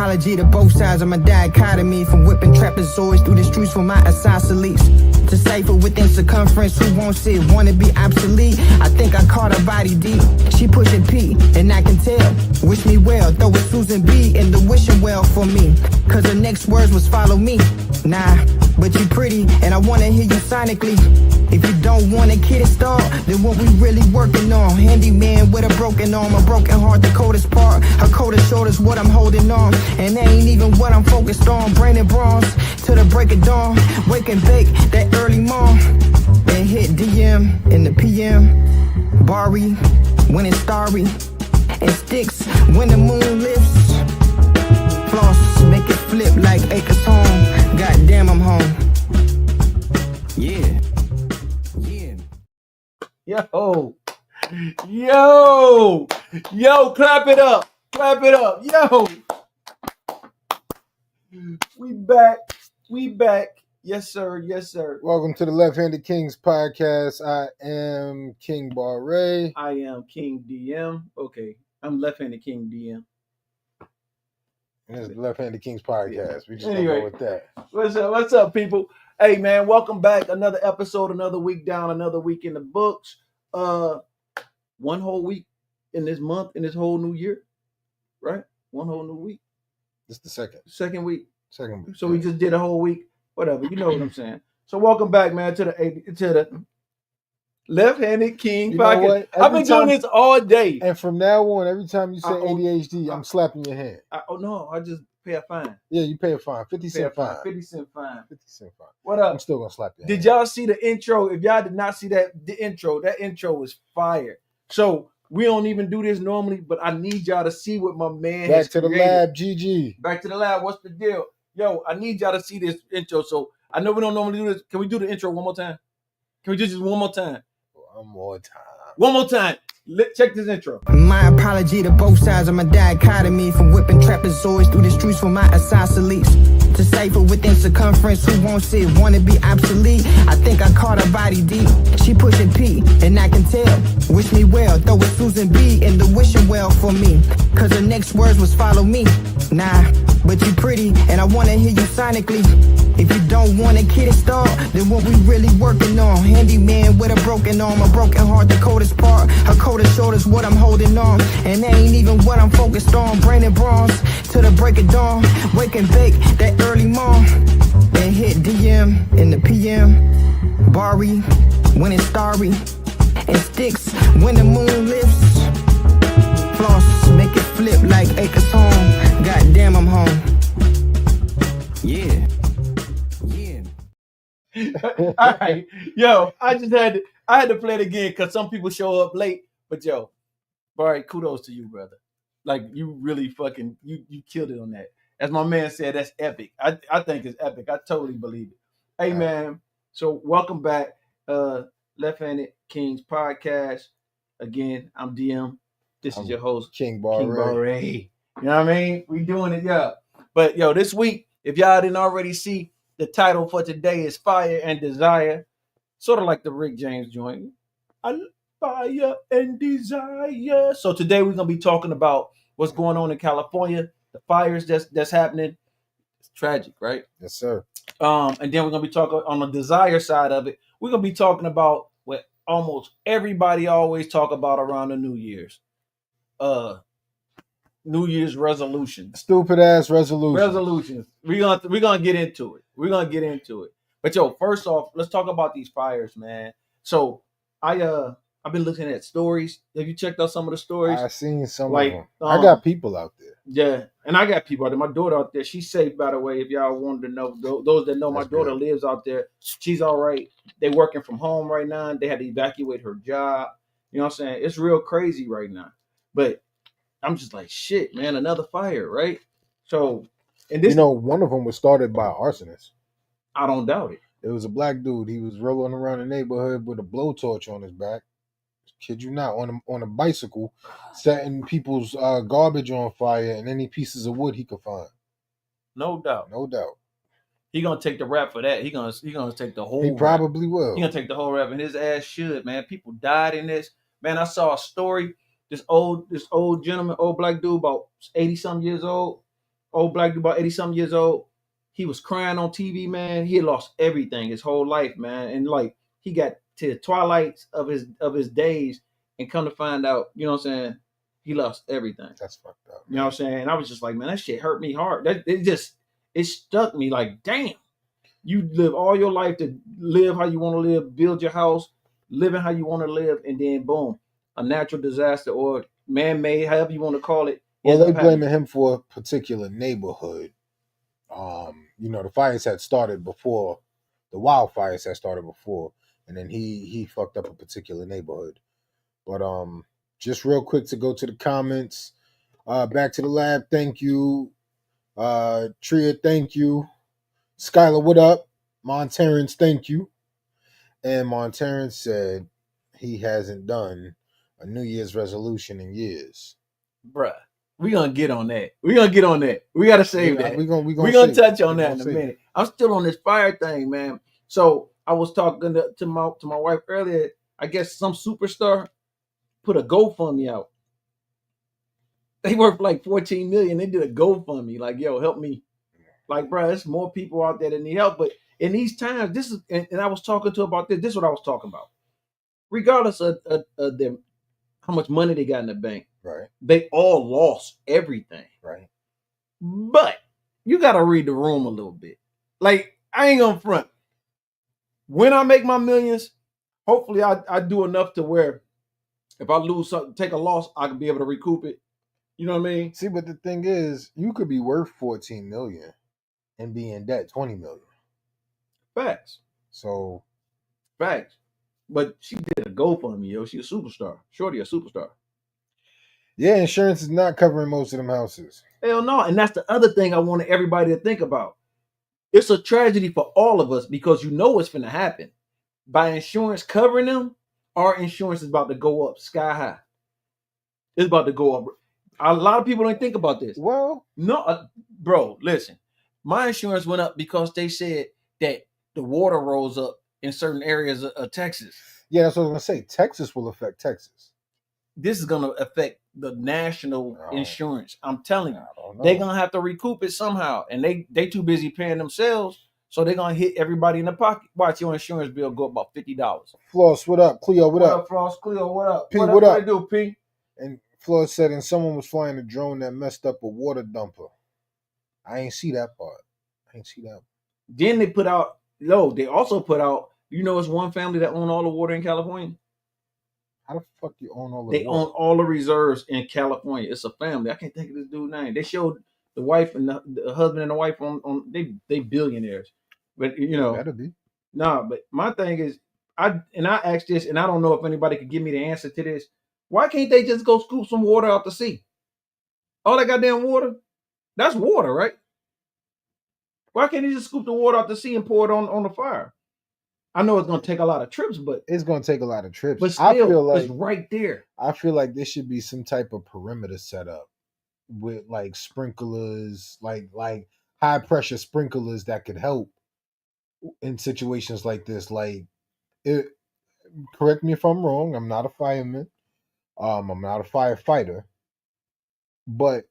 apology to both sides of my dichotomy, from whipping trapezoids through the streets for my isosceles. To cipher within circumference, who wants it, wanna be obsolete. I think I caught her body deep. She pushing P, and I can tell. Wish me well, throw a Susan B in the wishing well for me. Cause her next words was follow me. Nah, but you pretty, and I wanna hear you sonically. If you don't want a kid install, then what we really working on? Handyman with a broken arm, a broken heart, the coldest part. Her coldest shoulder's what I'm holding on. And that ain't even what I'm focused on. Brain and bronze, till the break of dawn. Wake and bake, that early morn. Then hit DM in the PM. Barry, when it's starry. And sticks when the moon lifts. Floss, make it flip like Acres home. Goddamn, I'm home. Yeah. Yo, clap it up, yo. We back. Yes, sir. Welcome to the Left-Handed Kings podcast. I am King Barre. I am King DM. Okay, I'm Left-Handed King DM. And this is the Left-Handed Kings podcast. We just Anyway, gonna go with that. What's up, people? Hey, man, welcome back. Another episode, another week down, another week in the books. One whole week in this month, in this whole new year, right? One whole new week. This is the second week. Second week. So we just did a whole week. Whatever, you know what I'm saying. So welcome back, man, to the Left-Handed King podcast. I've been doing this all day. And from now on, every time you say ADHD, I'm slapping your hand. I just pay a fine. Yeah, you pay a fine. 50 cent fine. 50 cent fine. 50 cent fine. What up? I'm still gonna slap your hand. Did y'all see the intro? If y'all did not see that intro was fire. So we don't even do this normally, but I need y'all to see what my man Back has to created. the lab, GG. Back to the lab. What's the deal? Yo, I need y'all to see this intro. So I know we don't normally do this. Can we do the intro one more time? Can we do just one more time? One more time. Check this intro. My apology to both sides of my dichotomy, from whipping trapezoids through the streets for my isosceles. To cipher within circumference, who wants it, wanna be obsolete. I think I caught her body deep. She pushing P, and I can tell. Wish me well, throw a Susan B in the wishing well for me. Cause her next words was follow me. Nah, but you pretty, and I wanna hear you sonically. If you don't want a kid install, then what we really working on? Handyman with a broken arm, a broken heart, the coldest part. Her coldest shoulder's what I'm holding on. And that ain't even what I'm focused on. Brain and bronze, till the break of dawn. Wake and bake, that early morn. Then hit DM in the PM. Barry, when it's starry. And sticks when the moon lifts. Floss, make it flip like Acres home. Goddamn, I'm home. Yeah. All right, yo, I had to play it again because some people show up late. But yo, Barry, kudos to you, brother. Like you really fucking you killed it on that. As my man said, that's epic. I think it's epic. I totally believe it. Hey man, so welcome back, Left-Handed Kings podcast. Again, I'm DM. This is your host, King Barre. You know what I mean? We doing it, yeah. But yo, this week, if y'all didn't already see, the title for today is Fire and Desire. Sort of like the Rick James joint. Fire and Desire. So today we're going to be talking about what's going on in California, the fires that's happening. It's tragic, right? Yes, sir. And then we're going to be talking on the desire side of it. We're going to be talking about what almost everybody always talk about around the New Year's. New Year's resolutions. Stupid ass resolutions. We're gonna get into it. But yo, first off, let's talk about these fires, man. So I've been looking at stories. Have you checked out some of the stories? I've seen some like, of them. I got people out there. Yeah, and I got people out there. My daughter out there. She's safe, by the way. If y'all wanted to know, those that know, my daughter lives out there. She's all right. They working from home right now. They had to evacuate her job. You know what I'm saying? It's real crazy right now. But I'm just like, shit, man, another fire, right? So, and this, one of them was started by arsonists. I don't doubt it. It was a black dude. He was rolling around the neighborhood with a blowtorch on his back. Kid you not, on a bicycle, setting people's garbage on fire and any pieces of wood he could find. No doubt. He gonna take the rap for that. He gonna take the whole. He probably will. He gonna take the whole rap, and his ass should, man. People died in this. Man, I saw a story. This old gentleman, old black dude, about 80-something years old. old black dude, about 80-something years old. He was crying on TV, man. He had lost everything his whole life, man. And like he got to the twilights of his days and come to find out, you know what I'm saying, he lost everything. That's fucked up. You know what I'm saying? And I was just like, man, that shit hurt me hard. It stuck me like, damn. You live all your life to live how you want to live, build your house, living how you want to live, and then boom, a natural disaster or man-made, however you want to call it. Well, they blaming him for a particular neighborhood. You know, the fires had started before, the wildfires had started before, and then he fucked up a particular neighborhood. But just real quick to go to the comments. Back to the lab, thank you. Tria, thank you. Skylar, what up? Monterrance, thank you. And Monterrance said he hasn't done a New Year's resolution in years. Bruh, we're going to get on that. We're going to get on that. We got to save that. We're going to touch on that in a minute. I'm still on this fire thing, man. So I was talking to my wife earlier. I guess some superstar put a GoFundMe out. They worth like $14 million. They did a GoFundMe. Like, yo, help me. Like, bro, there's more people out there that need help. But in these times, this is, and I was talking to about this. This is what I was talking about. Regardless of them, how much money they got in the bank, right? They all lost everything, right? But you got to read the room a little bit. Like, I ain't gonna front. When I make my millions, hopefully I do enough to where if I lose something, take a loss, I can be able to recoup it. You know what I mean? See, but the thing is, you could be worth 14 million and be in debt 20 million. Facts. So, facts. But she did a GoFundMe, yo. She a superstar. Shorty a superstar. Yeah, insurance is not covering most of them houses. Hell no. And that's the other thing I wanted everybody to think about. It's a tragedy for all of us because you know what's going to happen. By insurance covering them, our insurance is about to go up sky high. It's about to go up. A lot of people don't think about this. Well, no, bro, listen. My insurance went up because they said that the water rose up in certain areas of Texas. Yeah, that's what I was going to say. Texas will affect Texas. This is going to affect the national insurance. I'm telling you. They're going to have to recoup it somehow. And they too busy paying themselves. So they're going to hit everybody in the pocket. Watch your insurance bill go up about $50. Floss, what up? Cleo, what up? What up, Floss? Cleo, what up? P, what up? What do, P? And Floss said, and someone was flying a drone that messed up a water dumper. I ain't see that part. Then they put out, they also put out, it's one family that own all the water in California. How the fuck you own all the They own all the reserves in California. It's a family. I can't think of this dude's name. They showed the wife and the husband and the wife on they billionaires. But better be. Nah, but my thing is, I asked this, and I don't know if anybody could give me the answer to this. Why can't they just go scoop some water out the sea? All that goddamn water, that's water, right? Why can't they just scoop the water out the sea and pour it on the fire? I know it's going to take a lot of trips, but it's going to take a lot of trips. But still, I feel like it's right there. I feel like there should be some type of perimeter set up with like sprinklers, like high pressure sprinklers that could help in situations like this. Like, correct me if I'm wrong. I'm not a fireman. I'm not a firefighter. But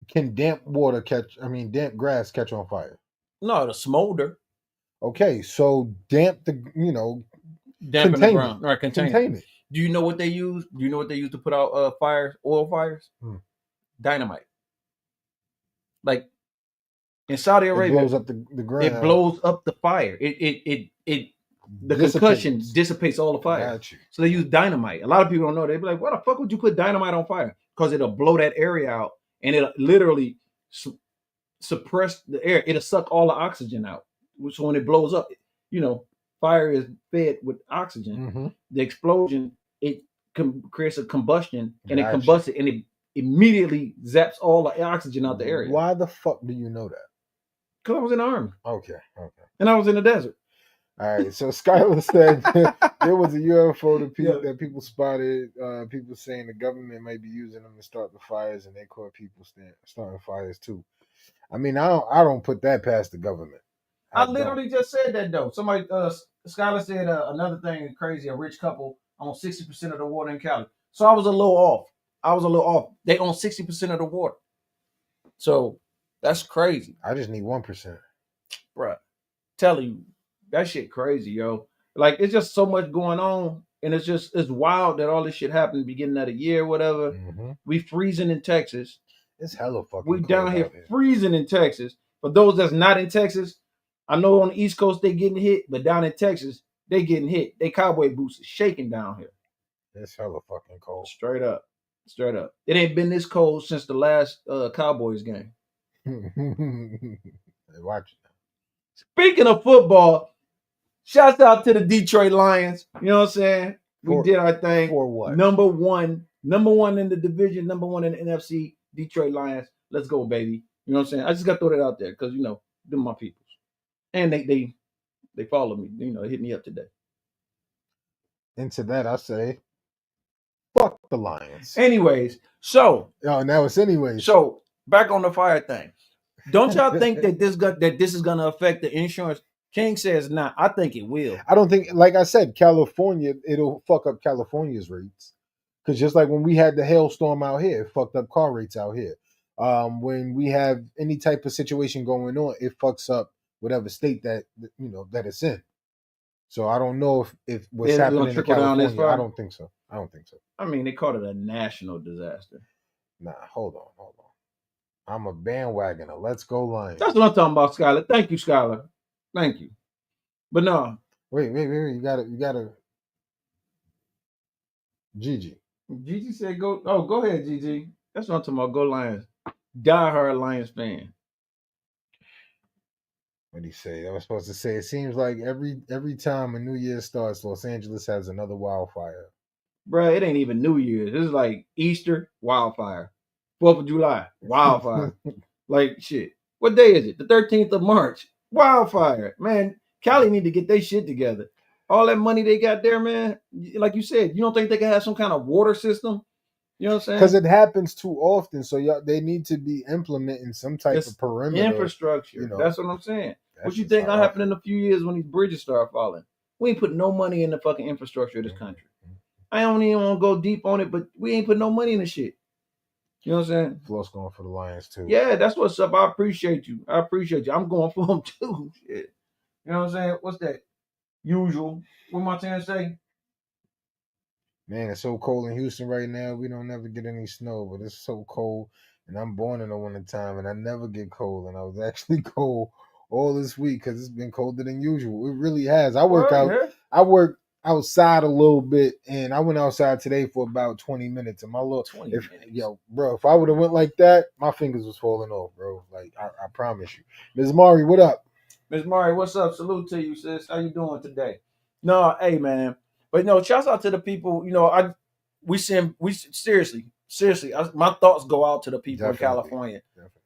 can damp grass catch on fire? No, the smolder. Okay, so damp the dampen the ground. Right, contain it. Do you know what they use? Do you know what they use to put out oil fires? Dynamite. Like in Saudi Arabia, it blows up the ground. It blows up the fire. The concussion dissipates all the fire. So they use dynamite. A lot of people don't know. They be like, "Why the fuck would you put dynamite on fire?" Because it'll blow that area out, and it'll literally suppress the air. It'll suck all the oxygen out. So when it blows up, fire is fed with oxygen. Mm-hmm. The explosion, it creates a combustion, and it combusts it, and it immediately zaps all the oxygen out the area. Why the fuck do you know that? Because I was in the army. Okay. And I was in the desert. All right. So Skylar said there was a UFO that people spotted. People saying the government might be using them to start the fires, and they caught people starting fires too. I mean, I don't put that past the government. I literally just said that though. Somebody, Skylar said another thing crazy. A rich couple own 60% of the water in Cali. So I was a little off. They own 60% of the water. So That's crazy, I just need 1%. bruh. Telling you, that shit crazy, yo. Like it's just so much going on, and it's wild that all this shit happened beginning of the year, whatever. Mm-hmm. We freezing in Texas. It's hella fucking We cold down here out here. freezing in Texas. For those that's not in Texas, I know on the East Coast they getting hit, but down in Texas they getting hit. They cowboy boots is shaking down here. It's hella fucking cold. Straight up, straight up. It ain't been this cold since the last Cowboys game. Watch it. Speaking of football, shouts out to the Detroit Lions. You know what I'm saying? We did our thing. For what? Number one in the division, number one in the NFC, Detroit Lions. Let's go, baby. You know what I'm saying? I just got to throw that out there because, you know, they're my peoples. And they follow me. You know, hit me up today. Into that, I say, fuck the Lions. Anyways, so. Oh, now it's anyways. So, back on the fire thing. Don't y'all think that this is going to affect the insurance? King says not. I think it will. I don't think, like I said, California, it'll fuck up California's rates. Because just like when we had the hailstorm out here, it fucked up car rates out here. When we have any type of situation going on, it fucks up whatever state that that it's in. So I don't know if what's happening in California. I don't think so. I mean, they called it a national disaster. Nah, hold on. I'm a bandwagoner. Let's go Lions. That's what I'm talking about, Skylar. Thank you, Skylar. Thank you. But no. Wait. You gotta. Gigi. Gigi said go. Oh, go ahead, Gigi. That's what I'm talking about. Go Lions. Die-hard Lions fan. What did he say? I was supposed to say, it seems like every time a new year starts, Los Angeles has another wildfire. Bruh, it ain't even New Year's. This is like Easter, wildfire. 4th of July, wildfire. Like, shit. What day is it? The 13th of March. Wildfire. Man, Cali need to get their shit together. All that money they got there, man, like you said, you don't think they can have some kind of water system? You know what I'm saying? Because it happens too often. So they need to be implementing some type of perimeter. Infrastructure. That's what I'm saying. What you think gonna happen in a few years when these bridges start falling? We ain't put no money in the fucking infrastructure of this country. I don't even want to go deep on it, but we ain't put no money in the shit. You know what I'm saying? Flo's going for the Lions too. Yeah, that's what's up. I appreciate you. I'm going for them too. Shit. You know what I'm saying? What's that? Usual. What Montana say? Man, it's so cold in Houston right now. We don't never get any snow, but it's so cold. And I'm born in the wintertime, and I never get cold. And I was actually cold all this week because it's been colder than usual. It really has. I work outside a little bit, and I went outside today for about 20 minutes. And my little, if I would have went like that, my fingers was falling off, bro. Like I promise you. Ms. Mari, what up? Ms. Mari, what's up? Salute to you, sis. How you doing today? No, hey man. But no, shouts out to the people. We seriously. My thoughts go out to the people in California.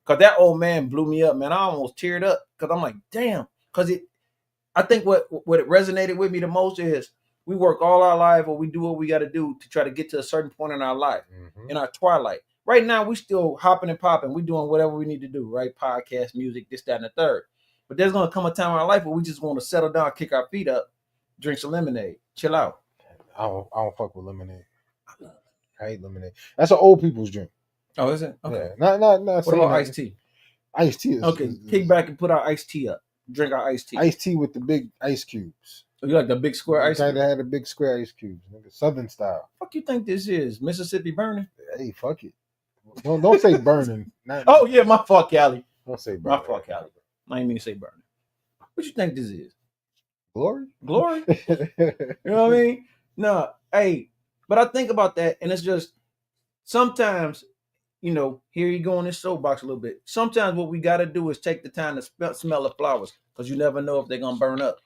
Cause that old man blew me up, man. I almost teared up because I'm like, damn. Cause I think what it resonated with me the most is we work all our life, or we do what we got to do to try to get to a certain point in our life, in our twilight. Right now, we still hopping and popping. We doing whatever we need to do, right? Podcast, music, this, that, and the third. But there's gonna come a time in our life where we just want to settle down, kick our feet up, drink some lemonade, chill out. I don't fuck with lemonade. I hate lemonade. That's an old people's drink. Oh, is it? Okay. Yeah. Not. What about iced tea? Iced tea is okay. Kick back and put our iced tea up. Drink our iced tea. Iced tea with the big ice cubes. You like the big square ice? Kind of had a big square ice cubes, nigga. Southern style. Fuck you think this is Mississippi burning? Hey, fuck it. Don't say burning. Oh yeah, my fault, Cali. Don't say burning. My fault, Cali. I didn't mean to say burning. What you think this is? Glory? You know what I mean? No, hey, but I think about that, and it's just sometimes, here you go on this soapbox a little bit. Sometimes what we got to do is take the time to smell the flowers, because you never know if they're gonna burn up.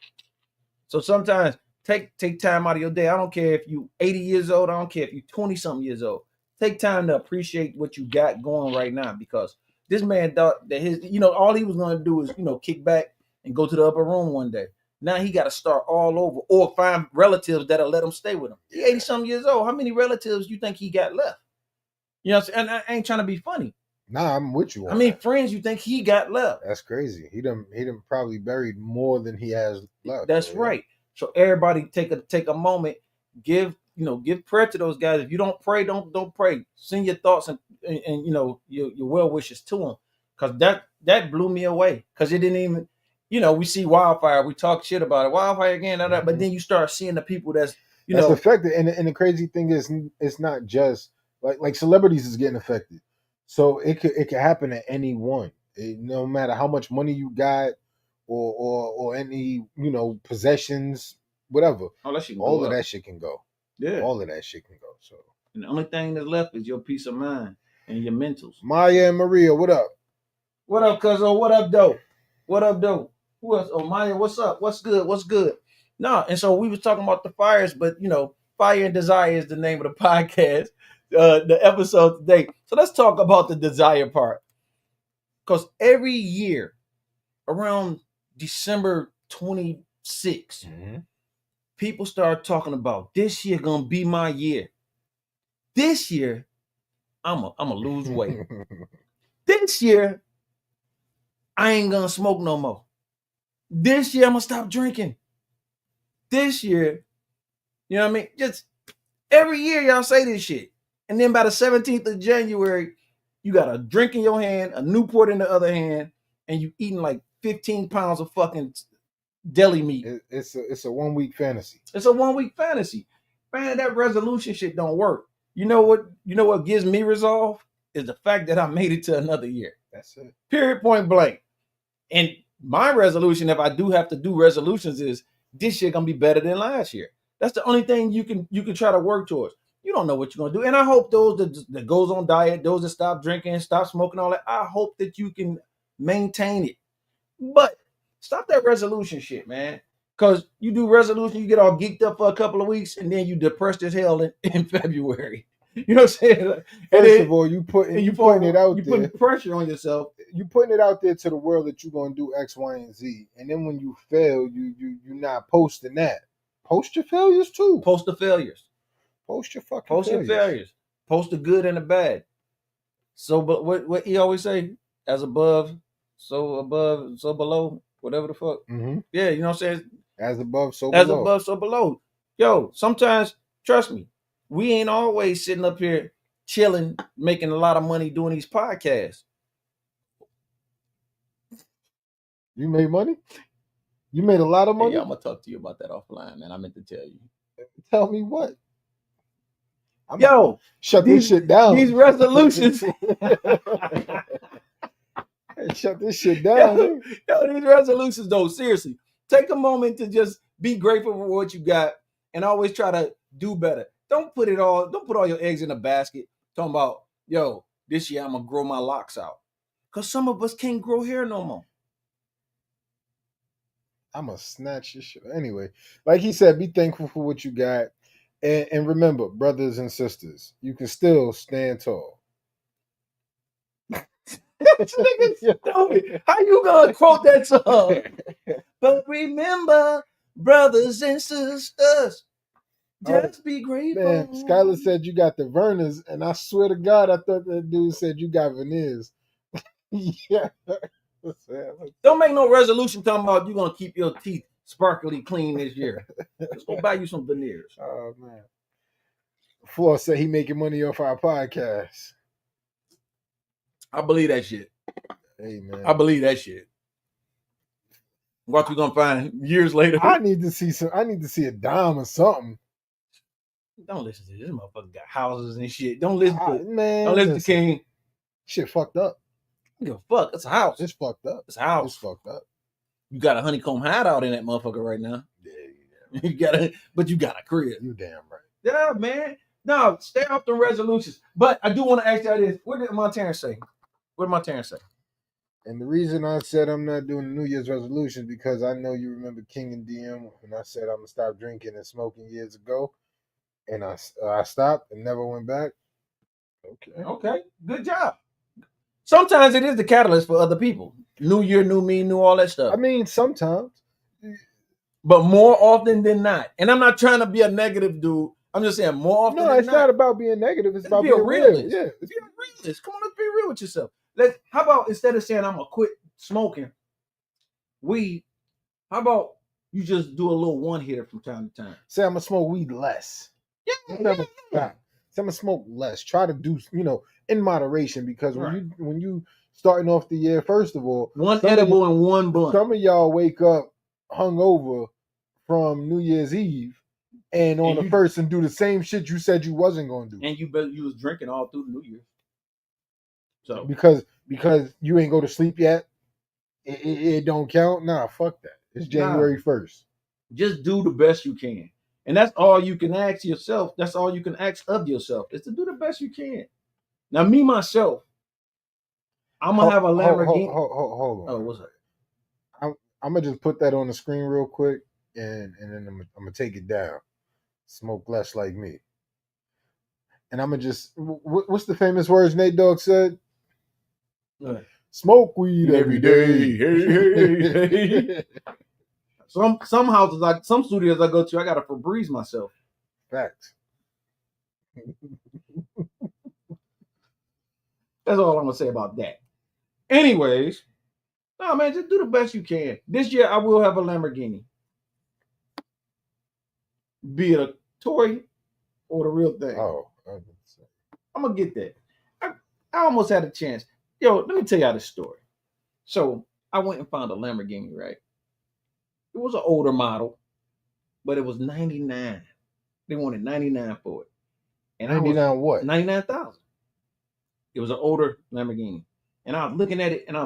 So sometimes take time out of your day. I don't care if you 80 years old. I don't care if you 20-something years old. Take time to appreciate what you got going right now, because this man thought that all he was going to do is, kick back and go to the upper room one day. Now he got to start all over, or find relatives that'll let him stay with him. He 80-something years old. How many relatives you think he got left? You know what I'm saying? And I ain't trying to be funny. Nah, I'm with you. How many friends you think he got left? That's crazy. He done probably buried more than he has left. That's right. So everybody take a moment, give prayer to those guys. If you don't pray, don't pray. Send your thoughts and your well wishes to them, Because that blew me away. Because it didn't even, we see wildfire, we talk shit about it, wildfire again, but then you start seeing the people that's affected. And the crazy thing is, it's not just like celebrities is getting affected. So it could happen to anyone. No matter how much money you got or any possessions, whatever. all that shit can All go of up. that shit can go. Yeah. All of that shit can go. So And the only thing that's left is your peace of mind and your mentals. Maya and Maria, what up? What up, cuzzo? What up, dope? What up, dope? Who else? Oh, Maya, what's up? What's good? What's good? No, and so we was talking about the fires, but Fire and Desire is the name of the podcast, the episode today. So let's talk about the desire part. Because every year, around December 26th, people start talking about this year gonna be my year. This year, I'm a lose weight. This year, I ain't gonna smoke no more. This year, I'm gonna stop drinking. This year, you know what I mean? Just every year, y'all say this shit. And then by the 17th of January, you got a drink in your hand, a Newport in the other hand, and you eating like 15 pounds of fucking deli meat. It's a 1 week fantasy. It's a 1 week fantasy. Man, that resolution shit don't work. You know what gives me resolve? Is the fact that I made it to another year. That's it. Period, point blank. And my resolution, if I do have to do resolutions, is this year gonna be better than last year. That's the only thing you can try to work towards. You don't know what you're gonna do. And I hope those that goes on diet, those that stop drinking, stop smoking, all that, I hope that you can maintain it. But stop that resolution shit, man. Because you do resolution, you get all geeked up for a couple of weeks, and then you depressed as hell in February. You know what I'm saying? First of all, you putting it out there. You putting pressure on yourself. You putting it out there to the world that you're gonna do X, Y, and Z, and then when you fail, you're not posting that. Post your failures too. Post the failures. Post your fucking Post your failures. Post the good and the bad. So, but what he always say, as above, so below, whatever the fuck. Mm-hmm. Yeah, you know what I'm saying? As above, so As below. above, so below. Yo, sometimes, trust me, we ain't always sitting up here chilling, making a lot of money doing these podcasts. You made money? You made a lot of money? Hey, I'm going to talk to you about that offline, man. I meant to tell you. Tell me what? Yo, shut this shit down. These resolutions. Shut this shit down. Yo, these resolutions, though, seriously. Take a moment to just be grateful for what you got and always try to do better. Don't put all your eggs in a basket talking about, yo, this year I'm going to grow my locks out. Because some of us can't grow hair no more. I'm going to snatch your shit. Anyway, like he said, be thankful for what you got. And remember, brothers and sisters, you can still stand tall. How you gonna quote that song? But remember, brothers and sisters, just be grateful. Man, Skylar said you got the Verners, and I swear to God, I thought that dude said you got veneers. Yeah. Don't make no resolution talking about you gonna keep your teeth sparkly clean this year. Let's go buy you some veneers. Oh man. Floor said he making money off our podcast. I believe that shit. Hey man. I believe that shit. What we gonna find years later? I need to see a dime or something. Don't listen to this motherfucker got houses and shit. Don't listen to man. Don't listen to King. Shit fucked up. Give a fuck. It's a house. It's fucked up. It's a house. It's fucked up. You got a honeycomb hideout in that motherfucker right now. Yeah. But you got a crib. You damn right. Yeah, man. No, stay off the resolutions. But I do want to ask y'all this. What did Montana say? What did Montana say? And the reason I said I'm not doing New Year's resolutions because I know you remember King and DM when I said I'm gonna stop drinking and smoking years ago, and I stopped and never went back. Okay, good job. Sometimes it is the catalyst for other people. New year, new me, new all that stuff. I mean, sometimes, but more often than not. And I'm not trying to be a negative dude. I'm just saying more often. No, it's not about being negative. It's about being real. Yeah, be a realist. Come on, let's be real with yourself. How about instead of saying I'm gonna quit smoking weed, how about you just do a little one hitter from time to time? Say I'm gonna smoke weed less. Yeah. Say I'm gonna smoke less. Try to do in moderation because when you starting off the year. First of all, One some of edible and one blunt. Some of y'all wake up hungover from New Year's Eve, and on And the you- first and do the same shit you said you wasn't gonna do, And you was drinking all through the New Year. So because you ain't go to sleep yet. It don't count. Nah, fuck that. It's January 1st. just do the best you can. And that's all you can ask yourself. That's all you can ask of yourself is to do the best you can. Now, me, myself, I'm going to have a Lamborghini. Hold on. Oh, what's that? I'm gonna just put that on the screen real quick, and then I'm gonna take it down. Smoke less like me. And I'm gonna just what's the famous words Nate Dogg said? Right. Smoke weed every day. Hey. Some houses, like some studios I go to, I gotta Febreze myself. Facts. That's all I'm gonna say about that. Anyways, no man, just do the best you can. This year I will have a Lamborghini. Be it a toy or the real thing. Oh, I'm gonna get that. I almost had a chance. Yo, let me tell y'all this story. So I went and found a Lamborghini, right? It was an older model, but it was 99. They wanted 99 for it. And 99 what? 99,000. It was an older Lamborghini. And I was looking at it, and I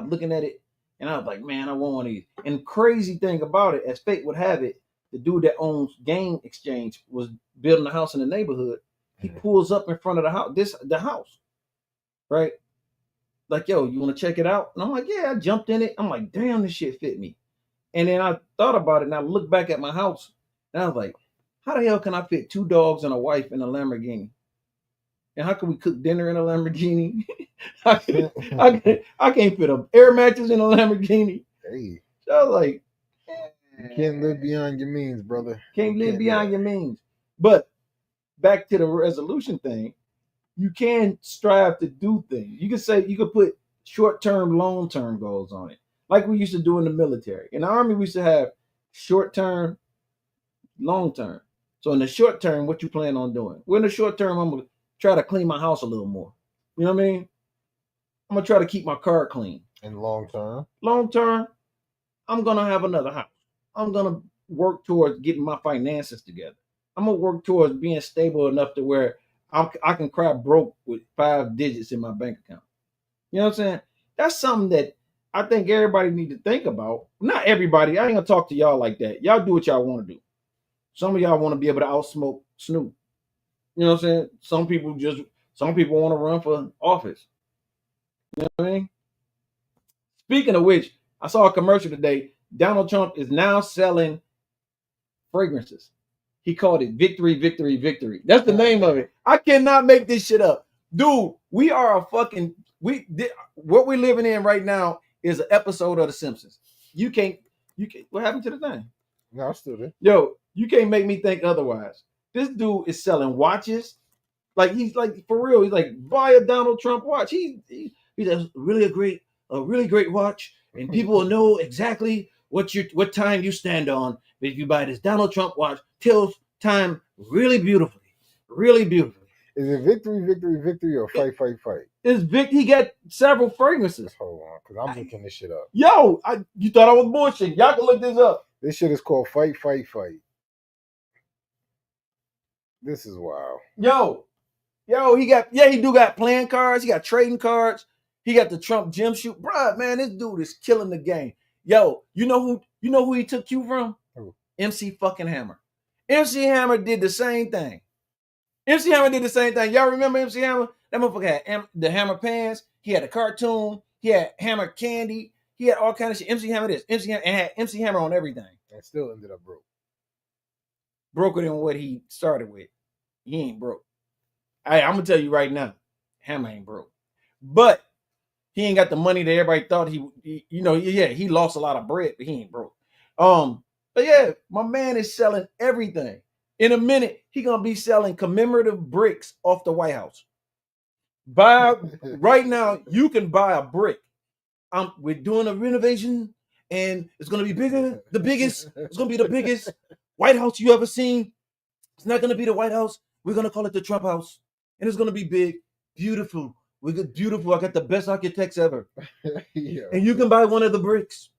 was like, man, I want one of these. And crazy thing about it, as fate would have it, the dude that owns Game Exchange was building a house in the neighborhood. He pulls up in front of the house, right? Like, yo, you want to check it out? And I'm like, yeah, I jumped in it. I'm like, damn, this shit fit me. And then I thought about it, and I looked back at my house, and I was like, how the hell can I fit 2 dogs and a wife in a Lamborghini? And how can we cook dinner in a Lamborghini? I can't fit an air mattress in a Lamborghini. Hey, So I was like, you can't live beyond your means, brother. Can't You live do beyond that. your means. But back to the resolution thing, you can strive to do things. You could put short-term, long-term goals on it, like we used to do in the military. In the Army, we used to have short-term, long-term. So in the short term, what you plan on doing? Well, in the short term, I'm gonna try to clean my house a little more. You know what I mean? I'm gonna try to keep my car clean. In long term, Long term, I'm gonna have another house. I'm gonna work towards getting my finances together. I'm gonna work towards being stable enough to where I can cry broke with 5 digits in my bank account. You know what I'm saying? That's something that I think everybody need to think about. Not everybody. I ain't gonna talk to y'all like that. Y'all do what y'all want to do. Some of y'all want to be able to outsmoke Snoop. You know what I'm saying? Some people want to run for office. You know what I mean? Speaking of which, I saw a commercial today. Donald Trump is now selling fragrances. He called it Victory, Victory, Victory. That's the name of it. I cannot make this shit up. Dude, we are what we're living in right now is an episode of The Simpsons. You can't, what happened to the thing? no, I'm still there. Yo, you can't make me think otherwise. This dude is selling watches. Like, he's like, for real, he's like, buy a Donald Trump watch. He's a really great watch, and people will know exactly what time you stand on. But if you buy this Donald Trump watch, tells time really beautifully. Really beautifully. Is it victory, victory, victory, or fight, fight, fight? It's Vic. He got several fragrances. Hold on, because I'm looking this shit up. Yo, you thought I was bullshit. Y'all can look this up. This shit is called fight, fight, fight. This is wild. Yo, he do got playing cards. He got trading cards. He got the Trump gym shoe. Bruh, man, this dude is killing the game. Yo, you know who he took cue from? Who? MC fucking Hammer. MC Hammer did the same thing. Y'all remember MC Hammer? That motherfucker had the Hammer pants. He had a cartoon. He had Hammer candy. He had all kind of shit. MC Hammer had MC Hammer on everything. And still ended up broke. Broker than what he started with. He ain't broke. I'm gonna tell you right now, Hammer ain't broke. But he ain't got the money that everybody thought he lost a lot of bread, but he ain't broke. But yeah, my man is selling everything. In a minute, he gonna be selling commemorative bricks off the White House. Right now, you can buy a brick. We're doing a renovation, and it's gonna be bigger, the biggest. It's gonna be the biggest White House you ever seen. It's not gonna be the White House. We're gonna call it the Trump House, and it's gonna be big, beautiful, We got beautiful. I got the best architects ever. Yeah. And you can buy one of the bricks.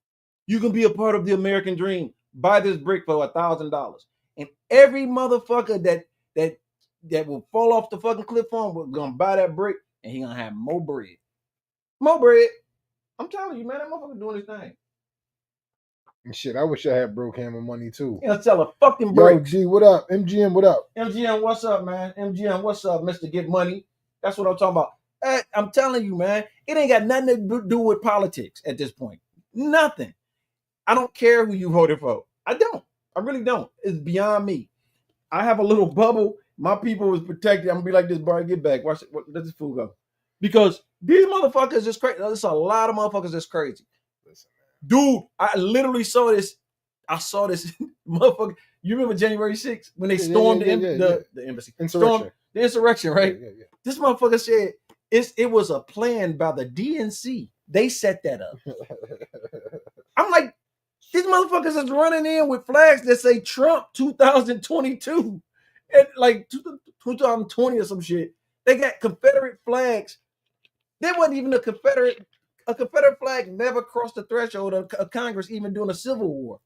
You can be a part of the American dream. Buy this brick for $1,000. And every motherfucker that will fall off the fucking cliff on, we're gonna buy that brick, and he gonna have more bread. More bread. I'm telling you, man, that motherfucker doing his thing. And shit, I wish I had Brookhammer money too. He'll sell a fucking Yo, brick. G, what up? MGM, what up? MGM, what's up, man? MGM, what's up, Mr. Get Money? That's what I'm talking about. Hey, I'm telling you, man, it ain't got nothing to do with politics at this point. Nothing. I don't care who you voted for. I don't. I really don't. It's beyond me. I have a little bubble. My people was protected. I'm gonna be like this, boy. Get back. Watch it. Let this fool go. Because these motherfuckers is crazy. There's a lot of motherfuckers that's crazy. Listen, Dude, I literally saw this. I saw this motherfucker. You remember January 6th when they stormed the embassy? Insurrection. Stormed the insurrection, right? Yeah. This motherfucker said it was a plan by the DNC. They set that up. I'm like, these motherfuckers is running in with flags that say Trump 2022 and like 2020 or some shit. They got Confederate flags. There wasn't even a Confederate flag never crossed the threshold of Congress even during a civil war.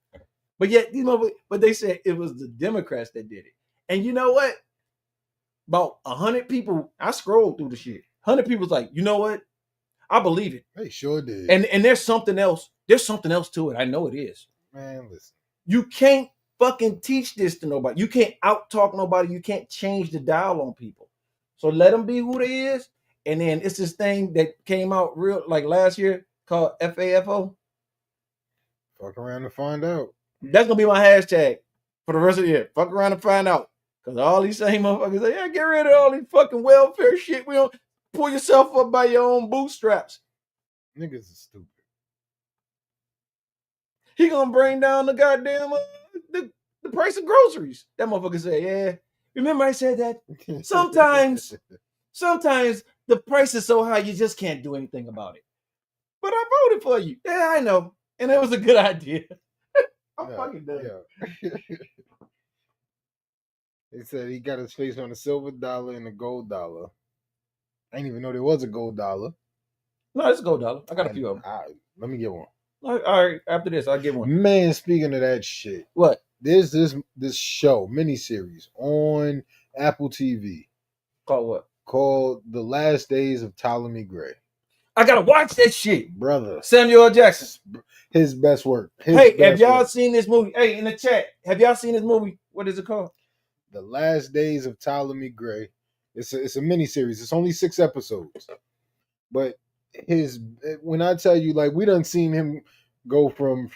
But yet these motherfuckers, but they said it was the Democrats that did it. And you know what? About 100 people, I scrolled through the shit. 100 people's like, you know what? I believe it. They sure did. And there's something else. There's something else to it. I know it is. Man, listen. You can't fucking teach this to nobody. You can't out-talk nobody. You can't change the dial on people. So let them be who they is. And then it's this thing that came out real like last year called FAFO. Fuck around and find out. That's gonna be my hashtag for the rest of the year. Fuck around and find out. Cause all these same motherfuckers say, yeah, get rid of all these fucking welfare shit. We don't pull yourself up by your own bootstraps. Niggas is stupid. He gonna bring down the goddamn the price of groceries. That motherfucker said, yeah. Remember I said that? Sometimes the price is so high you just can't do anything about it. But I voted for you. Yeah, I know. And it was a good idea. I'm fucking done. Yeah. They said he got his face on a silver dollar and a gold dollar. I didn't even know there was a gold dollar. No, it's a gold dollar. I got a few of them. Let me get one. All right, after this, I'll get one. Man, speaking of that shit, What? there's this show, miniseries on Apple TV Called what? called The Last Days of Ptolemy Gray. I gotta watch that shit. Brother, Samuel L. Jackson. his best work. Have y'all seen this movie? Hey, in the chat, have y'all seen this movie? What is it called? The Last Days of Ptolemy Gray. It's a miniseries. It's only 6 episodes. But when I tell you, like, we done seen him go from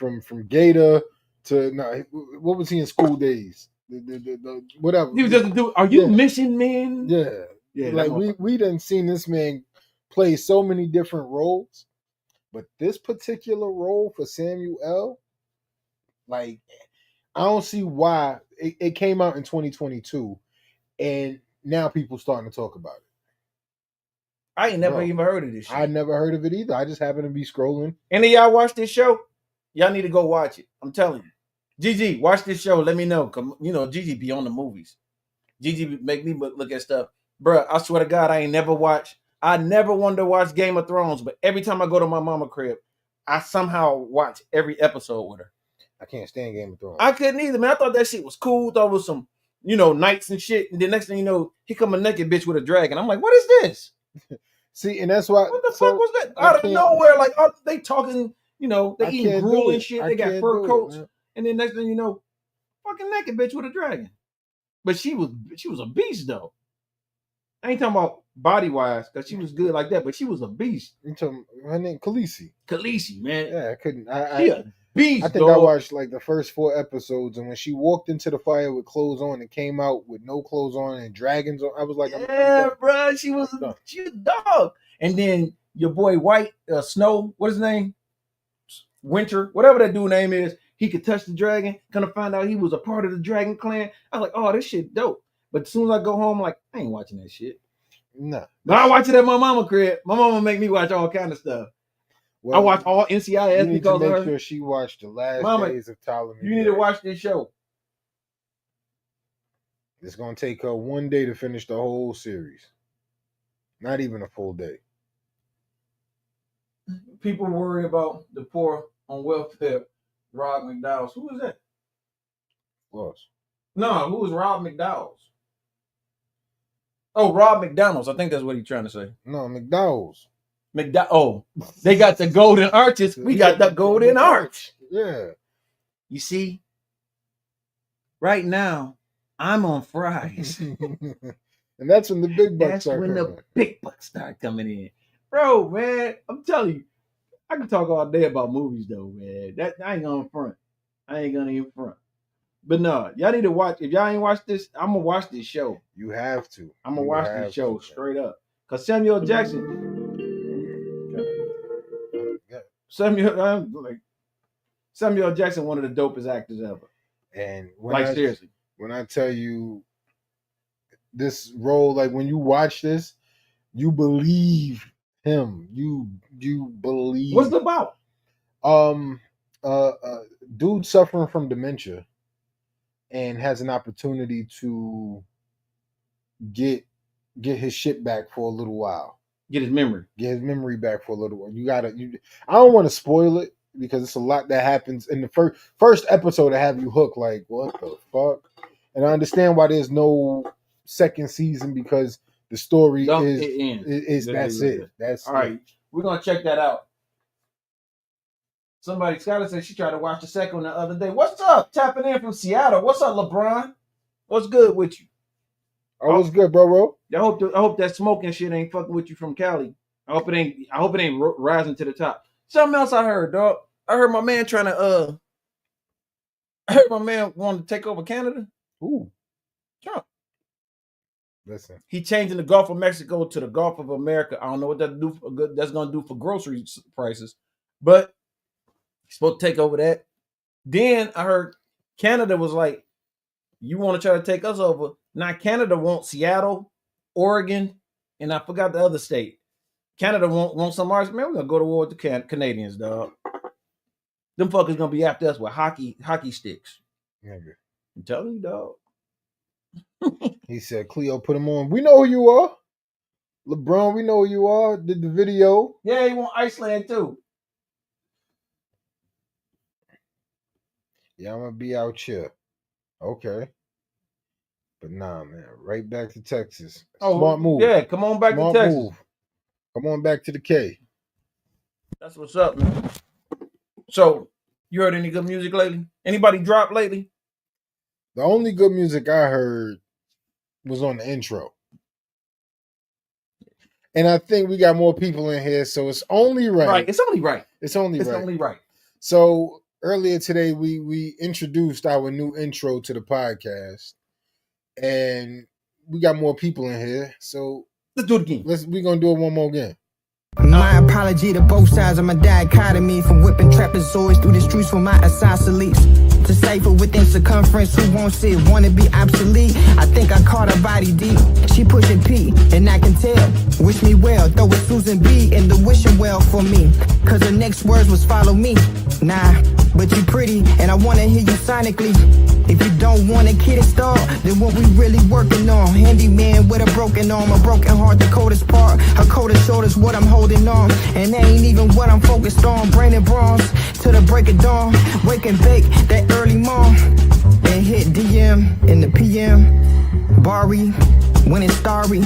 Gator to what was he in School Days? The whatever. He was just do. Are you Mission Man? Yeah. Like we done seen this man play so many different roles, but this particular role for Samuel L. Like, I don't see why it came out in 2022, and now people starting to talk about it. I ain't never even heard of this shit. I never heard of it either. I just happened to be scrolling. Any of y'all watch this show? Y'all need to go watch it. I'm telling you. Gigi, watch this show. Let me know. You know, Gigi be on the movies. Gigi make me look at stuff. Bruh, I swear to God, I never wanted to watch Game of Thrones, but every time I go to my mama crib, I somehow watch every episode with her. I can't stand Game of Thrones. I couldn't either, man. I thought that shit was cool. Thought it was some, knights and shit. And the next thing you know, he come a naked bitch with a dragon. I'm like, what is this? See, and that's why. What the fuck was that? Out of nowhere, like, they talking, they eating gruel and shit. They got fur coats. And then next thing you know, fucking naked bitch with a dragon. But she was a beast, though. I ain't talking about body-wise, because she was good like that, but she was a beast. Her name Khaleesi. Khaleesi, man. Yeah, I couldn't. She a beast, I think I watched like the first 4 episodes, and when she walked into the fire with clothes on and came out with no clothes on and dragons on, I was like, yeah, bro, she was a dog. And then your boy White Snow, what is his name? Winter, whatever that dude name is, he could touch the dragon. Kind of find out he was a part of the dragon clan. I was like, oh, this shit dope. But as soon as I go home, I'm like, I ain't watching that shit. No. But I watch it at my mama crib. My mama make me watch all kind of stuff. Well, I watch all NCIS because of her. Make sure she watched The Last Days of Ptolemy. You need to watch this show. It's going to take her one day to finish the whole series. Not even a full day. people worry about the poor on welfare. Rob McDowell's. Who is that? Close. No, who is Rob McDowell's? Oh, Rob McDonald's. I think that's what he's trying to say. No, McDowell's. Oh, they got the golden arches. We got the golden arch. Yeah. You see, right now, I'm on fries. And that's when the big bucks That's start when coming. the big bucks start coming in. Bro, man, I'm telling you, I can talk all day about movies though, man. That I ain't gonna front. I ain't gonna even front. But no, y'all need to watch. If y'all ain't watched this, I'm gonna watch this show. You have to. I'm gonna You watch have this show to. straight up. Cause Samuel Jackson, Yeah. Samuel Jackson, one of the dopest actors ever. And when Like seriously, when I tell you this role, like when you watch this, you believe him. You believe. what's it about? Dude suffering from dementia and has an opportunity to get his shit back for a little while. Get his memory. Get his memory back for a little while. I don't want to spoil it because it's a lot that happens in the first episode to have you hooked. Like, what the fuck? And I understand why there's no second season because the story is that's it. That's all right. We're gonna check that out. Somebody, Skylar said she tried to watch the second one the other day. What's up? Tapping in from Seattle. What's up, LeBron? What's good with you? Oh, what's good, bro? I hope that smoking shit ain't fucking with you from Cali. I hope it ain't rising to the top. Something else I heard, dog. I heard my man I heard my man wanted to take over Canada. Ooh. Trump. Listen. He changing the Gulf of Mexico to the Gulf of America. I don't know what that's gonna do for grocery prices, but he's supposed to take over that. Then I heard Canada was like, you want to try to take us over. Now Canada wants Seattle, Oregon, and I forgot the other state. Canada wants some ours. Man, we're going to go to war with the Canadians, dog. Them fuckers going to be after us with hockey sticks. Nigga. I'm telling you, dog. He said, Cleo, put him on. We know who you are. LeBron, we know who you are. Did the video. Yeah, he want Iceland too. Yeah, I'm going to be out here. Okay. But nah, man. Right back to Texas. Smart move. Yeah, come on back to Texas. Move. Come on back to the K. That's what's up, man. So, you heard any good music lately? Anybody drop lately? The only good music I heard was on the intro. And I think we got more people in here, so it's only right. Right, it's only right. It's only right. So earlier today, we introduced our new intro to the podcast, and we got more people in here. So let's do it again. We're gonna do it one more again. My apology to both sides of my dichotomy, from whipping trapezoids through the streets for my isosceles. To cipher within circumference, who wants it, wanna be obsolete. I think I caught her body deep. She pushing P, and I can tell. Wish me well, throw it Susan B in the wishing well for me. Cause her next words was follow me. Nah, but you pretty, and I wanna hear you sonically. If you don't want a kid installed, then what we really working on? Handyman with a broken arm, a broken heart, the coldest part. Her coldest shoulder's what I'm holding on. And that ain't even what I'm focused on. Brain and bronze, till the break of dawn. Wake and bake, that early morn. And hit DM in the PM. Barry, when it's starry.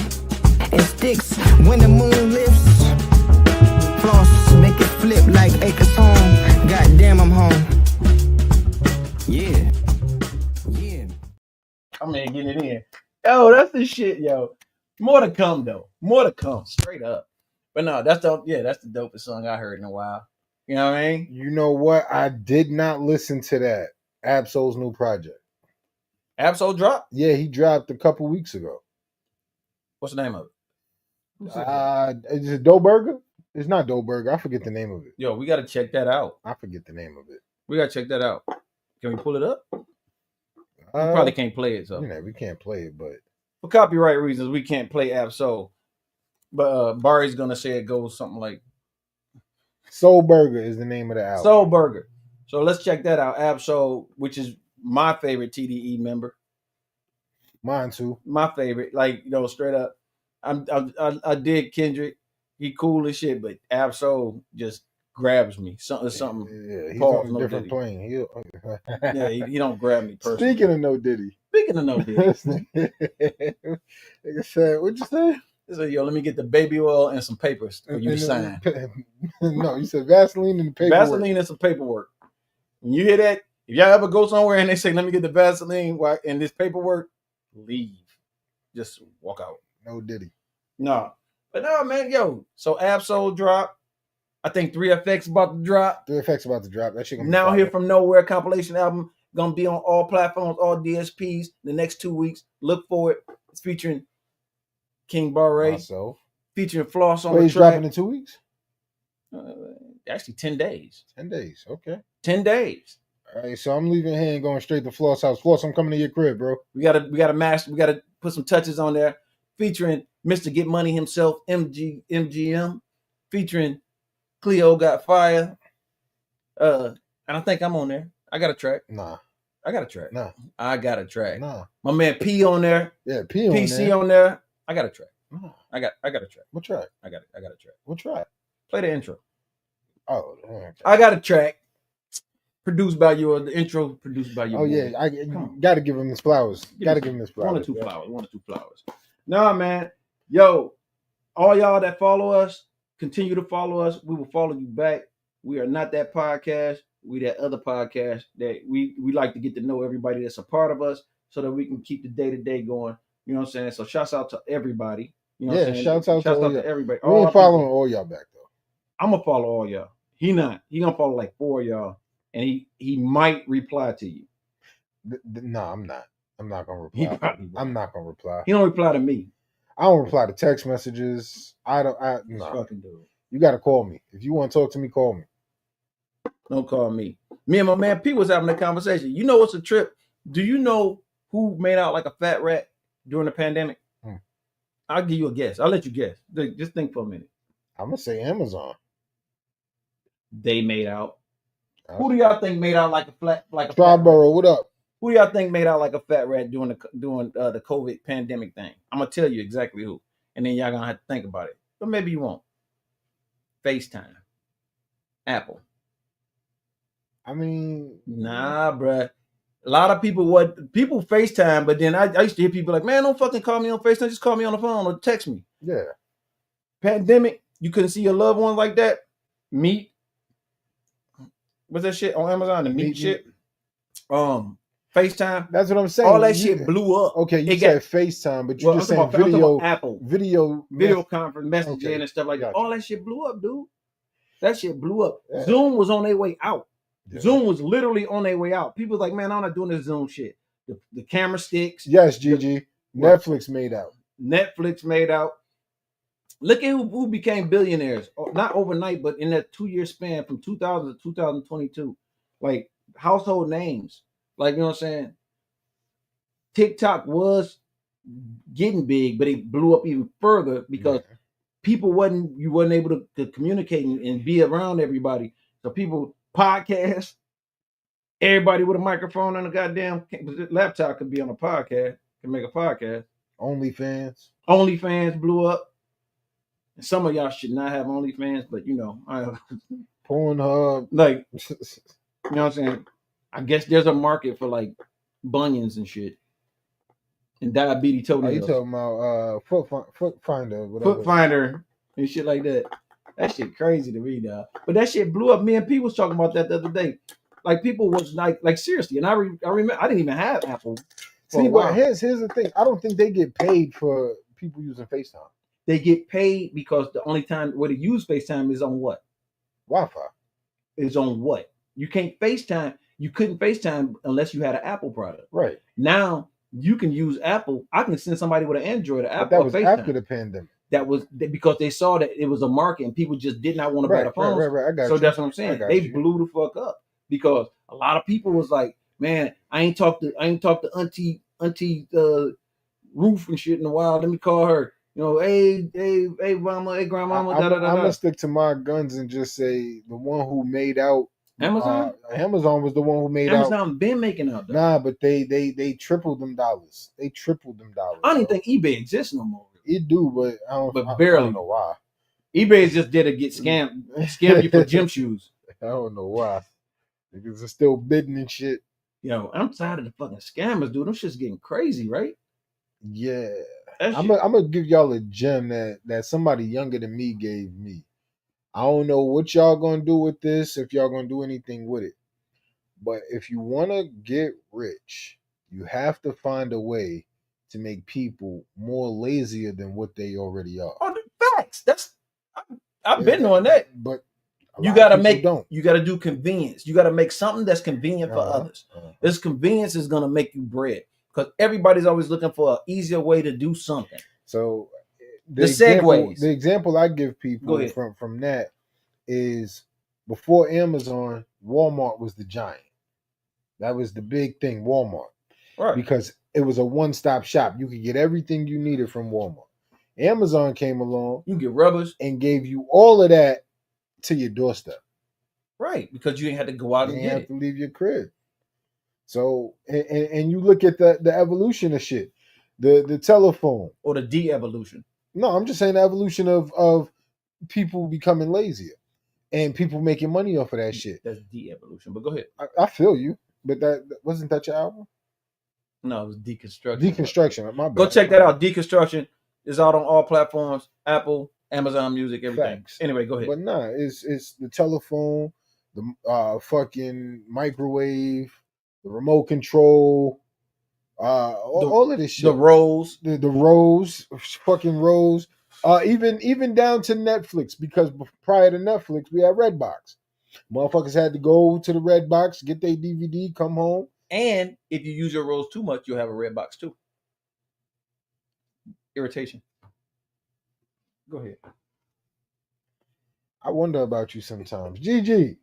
And sticks when the moon lifts. Floss, make it flip like acres home. Goddamn, I'm home. Yeah. I'm in getting it in. Yo, that's the shit, yo. More to come, though. More to come, straight up. But no, that's the dopest song I heard in a while. You know what I mean? You know what? I did not listen to that. Absol's new project. Absol dropped? Yeah, he dropped a couple weeks ago. What's the name of it? Is it Dough Burger? It's not Dough Burger. I forget the name of it. Yo, we got to check that out. I forget the name of it. We got to check that out. Can we pull it up? We probably can't play it, so. You know, we can't play it, but. For copyright reasons, we can't play Absol. But Barry's going to say it goes something like. Soul Burger is the name of the album. Soul Burger. So let's check that out. Absol, which is my favorite TDE member. Mine too. My favorite. Like, you know, straight up. I did Kendrick. he cool as shit, but Absol just grabs me. Something. Yeah, he's Pause, on no a different Diddy. plane. Yeah, he don't grab me personally. Speaking of no Diddy, Speaking of no Diddy, like I said, what'd you say? he said, "Yo, let me get the baby oil and some papers for you to sign. No, you said Vaseline and paperwork. Vaseline and some paperwork. When you hear that, if y'all ever go somewhere and they say, "Let me get the Vaseline and this paperwork," leave. Just walk out. No Diddy. No, but no, man, yo. So Absol drop. I think 3FX about to drop. 3FX about to drop. That shit gonna be Now fire. Here From Nowhere compilation album gonna be on all platforms, all DSPs. The next 2 weeks. Look for it. It's featuring King Barre, Myself. featuring Floss on Wait, the he's track. dropping in 2 weeks? Actually, 10 days. 10 days. Okay. 10 days. All right, so I'm leaving here and going straight to Floss house. Floss, I'm coming to your crib, bro. We gotta put some touches on there, featuring Mr. Get Money himself, MGM, featuring Cleo Got Fire. And I think I'm on there. I got a track. Nah. I got a track. Nah. I got a track. Nah. My man P on there. Yeah, P on PC there. on there. I got a track. Nah. I got a track. What track? I got a track. What track? Play the intro. Oh, okay. I got a track. Produced by you, or the intro produced by you. Oh, yeah. I gotta give him his flowers. Gotta give him his flowers. 1 or 2 flowers. 1 or 2 flowers. Nah, man. Yo, all y'all that follow us, continue to follow us. We will follow you back. We are not that podcast. We that other podcast that we like to get to know everybody that's a part of us so that we can keep the day-to-day going. You know what I'm saying? So shouts out to everybody. You know what I'm saying? Shouts out to everybody. We ain't following all y'all back, though. I'm going to follow all y'all. He not. He going to follow like 4 of y'all. And he might reply to you. No, I'm not. I'm not gonna He reply. probably will. I'm not gonna reply. He don't reply to me. I don't reply to text messages. No. Fucking dude. You gotta call me. If you want to talk to me, call me. Don't call me. Me and my man P was having a conversation. You know what's a trip? Do you know who made out like a fat rat during the pandemic? I'll give you a guess. I'll let you guess. Just think for a minute. I'm gonna say Amazon. They made out. Who do y'all think made out like a Strawberry? What up? Who do y'all think made out like a fat rat during the COVID pandemic thing? I'm gonna tell you exactly who, and then y'all gonna have to think about it. But maybe you won't. FaceTime. Apple. I mean, nah, bruh. A lot of people FaceTime, but then I used to hear people like, man, don't fucking call me on FaceTime, just call me on the phone or text me. Yeah. Pandemic, you couldn't see your loved ones like that. Meet. What's that shit on Amazon? The meat shit. FaceTime. That's what I'm saying. All that shit blew up. Okay, you said FaceTime, but you're just saying video. Apple. Video conference messaging and stuff like that. Gotcha. All that shit blew up, dude. That shit blew up. Yeah. Zoom was on their way out. Yeah. Zoom was literally on their way out. People was like, man, I'm not doing this Zoom shit. The camera sticks. Yes, Gigi. Netflix made out. Netflix made out. Look at who became billionaires. Not overnight, but in that 2-year span from 2000 to 2022. Like household names. Like, you know what I'm saying? TikTok was getting big, but it blew up even further because people wasn't able to communicate and be around everybody. So people podcast. Everybody with a microphone and a goddamn laptop could be on a podcast, can make a podcast. OnlyFans blew up. And some of y'all should not have OnlyFans, but you know, Pornhub. Like, you know what I'm saying? I guess there's a market for like bunions and shit. And diabetes toenails. Are you talking about Foot Finder? Whatever. Foot Finder and shit like that. That shit crazy to me, dog. But that shit blew up. Me and P was talking about that the other day. Like people was like seriously. And I remember I didn't even have Apple. See, but here's the thing. I don't think they get paid for people using FaceTime. They get paid because the only time where they use FaceTime is on what? Wi-Fi. Is on what? You can't FaceTime. You couldn't FaceTime unless you had an Apple product. Right. Now you can use Apple. I can send somebody with an Android or Apple. But that was FaceTime. after the pandemic. That was because they saw that it was a market and people just did not want to buy the phones. Right. I got so you. That's what I'm saying. They blew the fuck up because a lot of people was like, man, I ain't talked to Auntie Ruth and shit in a while. Let me call her. You know, hey, mama, hey, grandmama. I'm gonna stick to my guns and just say the one who made out. Amazon. Amazon was the one who made Amazon out. Amazon been making out. Though. Nah, but they tripled them dollars. They tripled them dollars. I don't even think eBay exists no more. It do, but I don't. But barely. I don't know why. eBay is just there to get scam you for gym shoes. I don't know why. Niggas are still bidding and shit. Yo, I'm tired of the fucking scammers, dude. Them shit's getting crazy, right? Yeah. That I'm shit- gonna give y'all a gem that somebody younger than me gave me. I don't know what y'all gonna do with this, if y'all gonna do anything with it. But if you wanna get rich, you have to find a way to make people more lazier than what they already are. Oh, the facts. I've been on that. But a You lot of gotta people make don't. you gotta do convenience. You gotta make something that's convenient for Uh-huh, others. uh-huh. This convenience is gonna make you bread because everybody's always looking for an easier way to do something. So The the segues. example I give Go people ahead. from that is before Amazon, Walmart was the giant. That was the big thing, Walmart, Right. because it was a one-stop shop. You could get everything you needed from Walmart. Amazon came along You can get rubbers. and gave you all of that to your doorstep. Right. Because you ain't had to go out You and didn't get have it. to leave your crib. So and you look at the evolution of shit, the telephone. Or the de-evolution. No, I'm just saying the evolution of people becoming lazier and people making money off of that shit. That's de-evolution. But go ahead. I feel you, but that wasn't that your album? No, it was deconstruction. Deconstruction. My bad. Go check that out. Deconstruction is out on all platforms: Apple, Amazon Music, everything. Facts. Anyway, go ahead. But nah, it's the telephone, the fucking microwave, the remote control, all of this shit. The Rose. the Rose, fucking Rose. Even down to Netflix, because prior to Netflix, we had Redbox. Motherfuckers had to go to the Redbox, get their DVD, come home. And if you use your Rose too much, you'll have a red box too. Irritation. Go ahead. I wonder about you sometimes. GG,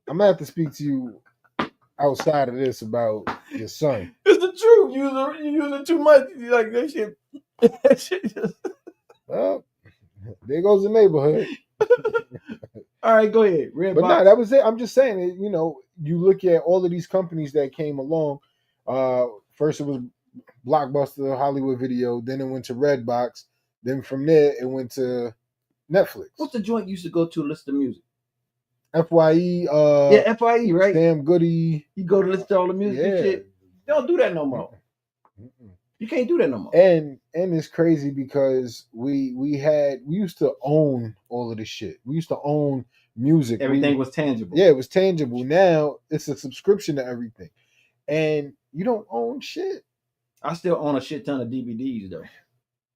I'm gonna have to speak to you outside of this about your son. It's the truth. You use it too much. You like that shit. That shit just... Well, there goes the neighborhood. All right, go ahead. Red But box. no, that was it. I'm just saying, you look at all of these companies that came along. First it was Blockbuster, Hollywood Video, then it went to Redbox, then from there it went to Netflix. What's the joint you used to go to listen to music? FYE, Yeah, FIE, right? Damn Goody. You go to listen to all the music and shit. They don't do that no more. Mm-mm. You can't do that no more. And it's crazy because we used to own all of this shit. We used to own music. Everything was tangible. Yeah, it was tangible. Now it's a subscription to everything. And you don't own shit. I still own a shit ton of DVDs though.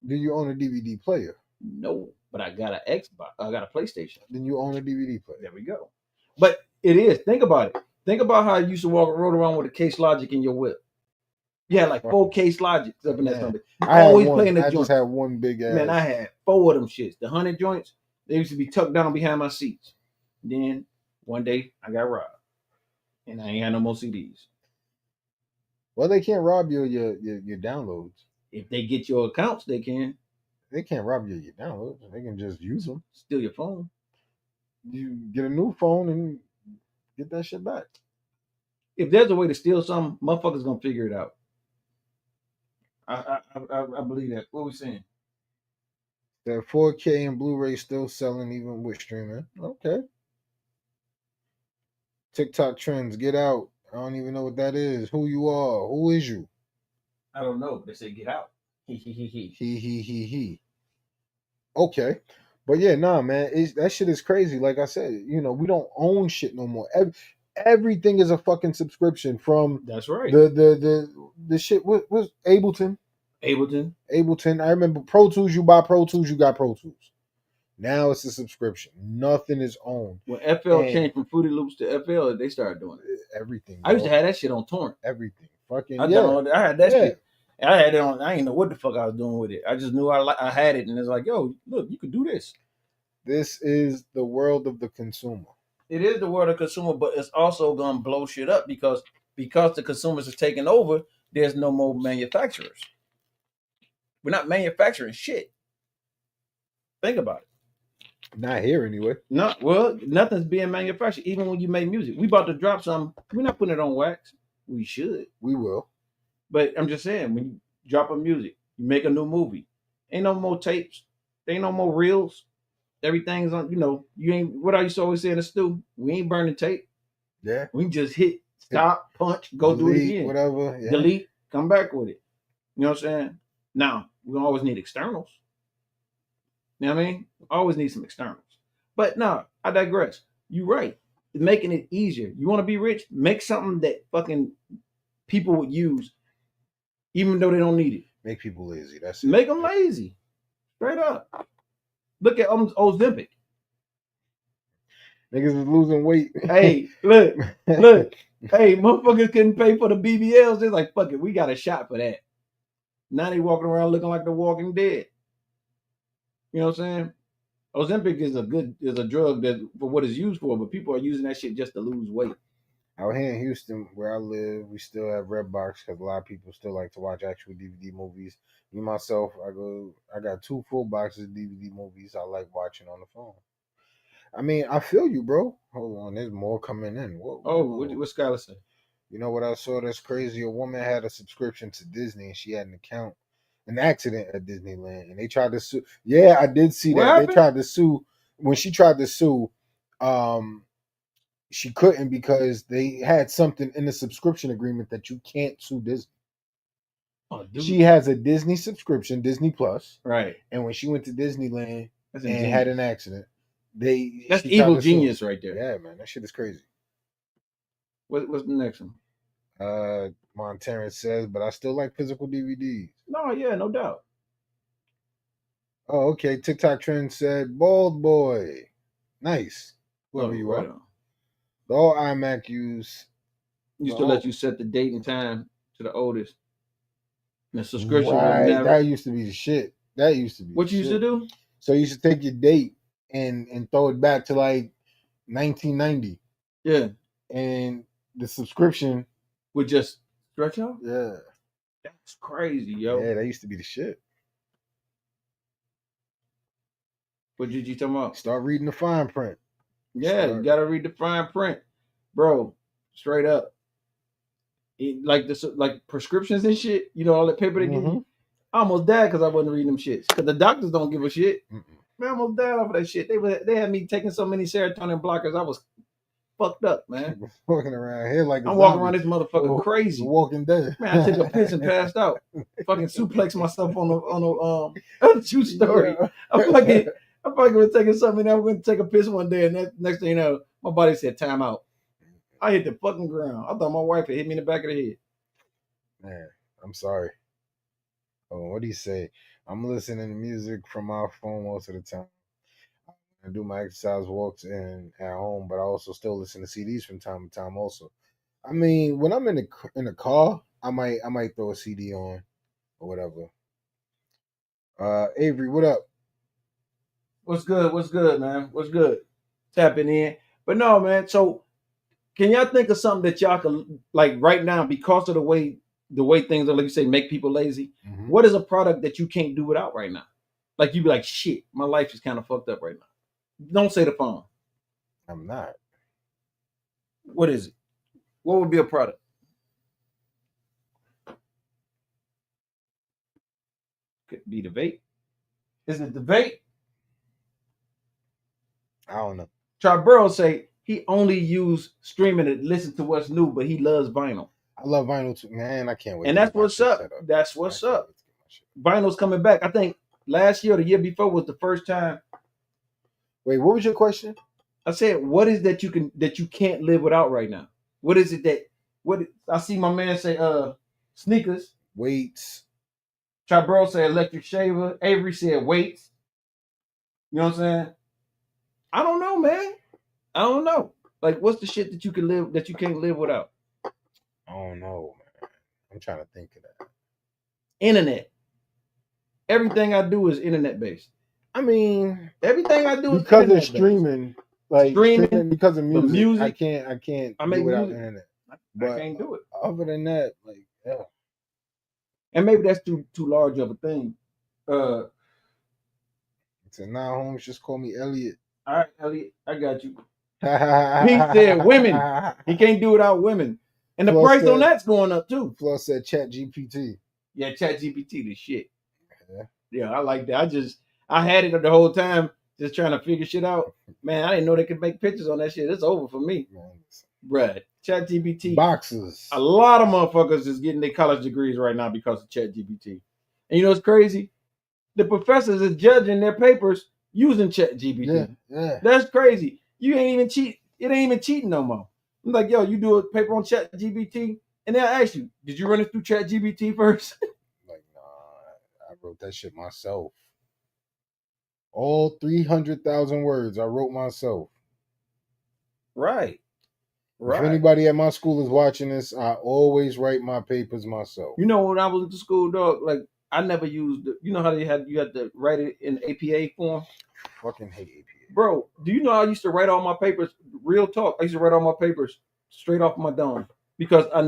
Do you own a DVD player? No, but I got an Xbox. I got a PlayStation. Then you own a DVD player. There we go. But it is. Think about it. Think about how you used to roll around with a Case Logic in your whip. You had like 4 Case Logics up in that Man, something. I Always had one. playing the I joint. just had one big ass. Man, I had 4 of them shits. The 100 joints, they used to be tucked down behind my seats. Then one day I got robbed. And I ain't had no more CDs. Well, they can't rob you of your downloads. If they get your accounts, they can They can't rob you of your downloads. They can just use them. steal your phone. You get a new phone and get that shit back. If there's a way to steal something, motherfuckers gonna figure it out. I believe that. What we saying? That 4K and Blu-ray still selling even with streaming. Okay. TikTok trends, get out. I don't even know what that is. Who you are? Who is you? I don't know. They say get out. He. He. Okay. But yeah, nah, man. That shit is crazy. Like I said, we don't own shit no more. Everything is a fucking subscription from That's right. the shit. What was Ableton? Ableton. I remember Pro Tools. You buy Pro Tools, you got Pro Tools. Now it's a subscription. Nothing is owned. When FL And- changed from Fruity Loops to FL, they started doing it. Everything. I used to bro. have that shit on torrent. Everything. Fucking I had that shit. I had it on. I didn't know what the fuck I was doing with it. I just knew I had it, and it's like, yo, look, you could do this. This is the world of the consumer. It is the world of consumer, but it's also gonna blow shit up because the consumers are taking over. There's no more manufacturers. We're not manufacturing shit. Think about it. Not here anyway. Nothing's being manufactured. Even when you make music, we about to drop something. We're not putting it on wax. We should, We will. but I'm just saying, when you drop a music, you make a new movie. Ain't no more tapes. Ain't no more reels. Everything's on. You know, you ain't. What I used to always say in the stew, we ain't burning tape. Yeah. We just hit stop, punch, go do it Delete, again. whatever. Yeah. Delete, come back with it. You know what I'm saying? Now, we always need externals. You know what I mean? Always need some externals. But no, I digress. You're right. Making it easier. You want to be rich? Make something that fucking people would use, even though they don't need it. Make people lazy. That's it. Make them lazy. Straight up. Look at Ozempic. Niggas is losing weight. Hey, look. Hey, motherfuckers couldn't pay for the BBLs. They're like, fuck it, we got a shot for that. Now they walking around looking like the Walking Dead. You know what I'm saying? Ozempic is a drug that for what it's used for, but people are using that shit just to lose weight. Out here in Houston, where I live, we still have Redbox because a lot of people still like to watch actual DVD movies. Me myself, I got 2 full boxes of DVD movies I like watching on the phone. I mean, I feel you, bro. Hold on, there's more coming in. Whoa. What Skylar say? You know what I saw that's crazy? A woman had a subscription to Disney and she had an accident at Disneyland, and they tried to sue. Yeah, I did see What that. happened? They tried to sue. When she tried to sue, she couldn't because they had something in the subscription agreement that you can't sue Disney. Oh, dude. She has a Disney subscription, Disney Plus, Right. and when she went to Disneyland That's and ingenious. had an accident, That's she tried evil to sue. genius right there. Yeah, man, that shit is crazy. What's the next one? Monterrey says, but I still like physical DVDs. No, yeah, no doubt. Oh, okay. TikTok trend said, bald boy. Nice. Whoever you right are. on. The all iMac use. Used to let you set the date and time to the oldest. And the subscription was Right. never. That used to be the shit. That used to be What you used to do? So you should take your date and throw it back to like 1990. Yeah. And the subscription Would just stretch out? Yeah. That's crazy, yo. Yeah, that used to be the shit. What did you talking about? Start reading the fine print. Yeah, you gotta read the fine print, bro. Straight up, like prescriptions and shit. You know all that paper they give you. I almost died because I wasn't reading them shits. Because the doctors don't give a shit. Man, I almost died off of that shit. They had me taking so many serotonin blockers. I was fucked up, man. Walking around here like I'm walking around this motherfucker crazy. Walking Dead. Man, I took a piss and passed out. Fucking suplex myself on a true story. Yeah. I fucking was taking something and I was going to take a piss one day, and next thing you know, my body said time out. I hit the fucking ground. I thought my wife had hit me in the back of the head. Man, I'm sorry. Oh, what do you say? I'm listening to music from my phone most of the time. I do my exercise walks at home, but I also still listen to CDs from time to time. Also, I mean, when I'm in the car, I might throw a CD on or whatever. Avery, what up? What's good, man? What's good? Tapping in. But no, man. So, can y'all think of something that y'all can, like right now, because of the way things are, like you say, make people lazy? Mm-hmm. What is a product that you can't do without right now? Like you be like, shit, my life is kind of fucked up right now. Don't say the phone. I'm not. What is it? What would be a product? Could be the vape. Is it the vape? I don't know. Charbero say he only use streaming to listen to what's new, but he loves vinyl. I love vinyl too, man. I can't wait. And that's what's up. That's what's up. Vinyl's coming back. I think last year or the year before was the first time. Wait, what was your question? I said, what is that you can't live without right now? What is it that I see my man say sneakers. Weights. Charbero said electric shaver. Avery said weights. You know what I'm saying? I don't know, man. I don't know. Like, what's the shit that you can't live without? I don't know, man. I'm trying to think of that. Internet. Everything I do is internet based. I mean, everything I do is because of streaming, like streaming because of music. I can't I do make without music. internet. But I can't do it. Other than that, like, yeah. And maybe that's too large of a thing. So now Holmes just call me Elliot. All right, Elliot, I got you. Pink said women. He can't do without women. And the price on that's going up too. Plus said ChatGPT. Yeah, ChatGPT the shit. Yeah. Yeah, I like that. I had it the whole time just trying to figure shit out. Man, I didn't know they could make pictures on that shit. It's over for me, Man, bruh. ChatGPT. boxes. A lot of motherfuckers is getting their college degrees right now because of ChatGPT. And you know what's crazy? The professors is judging their papers using ChatGPT. Yeah. That's crazy. You ain't even cheat. It ain't even cheating no more. I'm like, yo, you do a paper on ChatGPT, and they'll ask you, did you run it through ChatGPT first? Like, nah, I wrote that shit myself. All 300,000 words I wrote myself. Right. If anybody at my school is watching this, I always write my papers myself. You know, when I was at school, dog, like I never used you know how you had to write it in APA form? Fucking hate APA. Bro, do you know I used to write all my papers, real talk, I used to write all my papers straight off my dome because I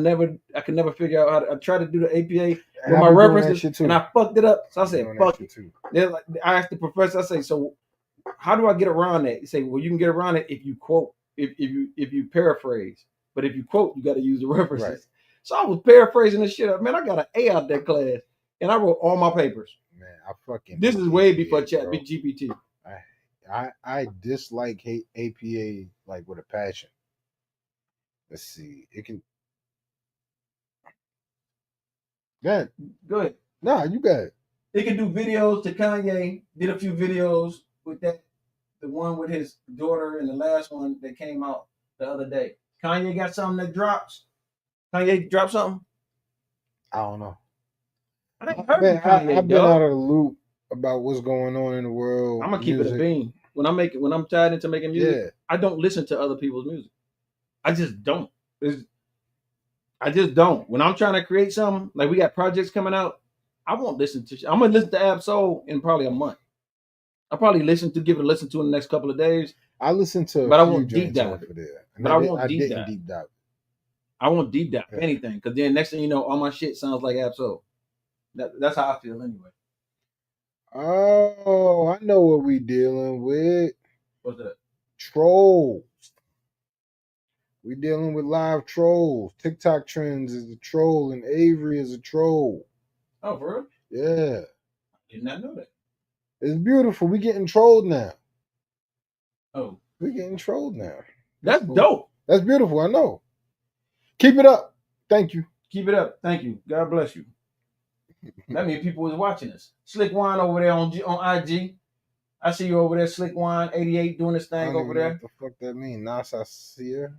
could never figure out how to. I tried to do the APA with my references and I fucked it up. So I said, fuck it. Like, I asked the professor, I say, so how do I get around that? He say, well, you can get around it if you quote, if you paraphrase. But if you quote, you got to use the references. Right. So I was paraphrasing this shit up. Man, I got an A out that class. And I wrote all my papers. Man, I fucking this is way before ChatGPT. I dislike APA like with a passion. Let's see. It can. Go ahead. Nah, you got it. It can do videos to Kanye. Did a few videos with that. The one with his daughter and the last one that came out the other day. Kanye got something that drops. Kanye dropped something? I don't know. I ain't heard Kanye, I've been out of the loop about what's going on in the world. I'm gonna keep it a bean. When I'm tied into making music, I don't listen to other people's music. I just don't. I just don't. When I'm trying to create something, like we got projects coming out, I won't listen to. I'm gonna listen to Ab-Soul in probably a month. I'll probably give it a listen to in the next couple of days. I listen to, but I won't deep dive. But I won't deep dive. I won't deep dive anything because then next thing you know, all my shit sounds like Ab-Soul. That's how I feel anyway. Oh, I know what we dealing with. What's that? Trolls. We dealing with live trolls. TikTok Trends is a troll and Avery is a troll. Oh, for real? Yeah. I did not know that. It's beautiful. We getting trolled now. Oh. We getting trolled now. That's cool. Dope. That's beautiful. I know. Keep it up. Thank you. Keep it up. Thank you. God bless you. That means people was watching us. Slick Wine over there on IG. I see you over there, Slick Wine 88 doing this thing over there. What the fuck that mean? Nasir.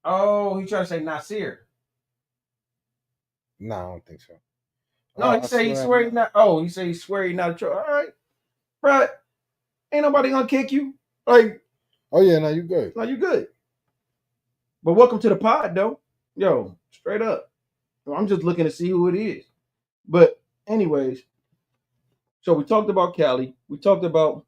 Oh, he tried to say Nasir. No, I don't think so. No, he say he swear he not. Oh, he say he swear he not a troll. All right, bro. Ain't nobody gonna kick you. Like, oh yeah, no, you good. No, you good. But welcome to the pod, though. Yo, straight up. I'm just looking to see who it is. But anyways, so we talked about Cali. We talked about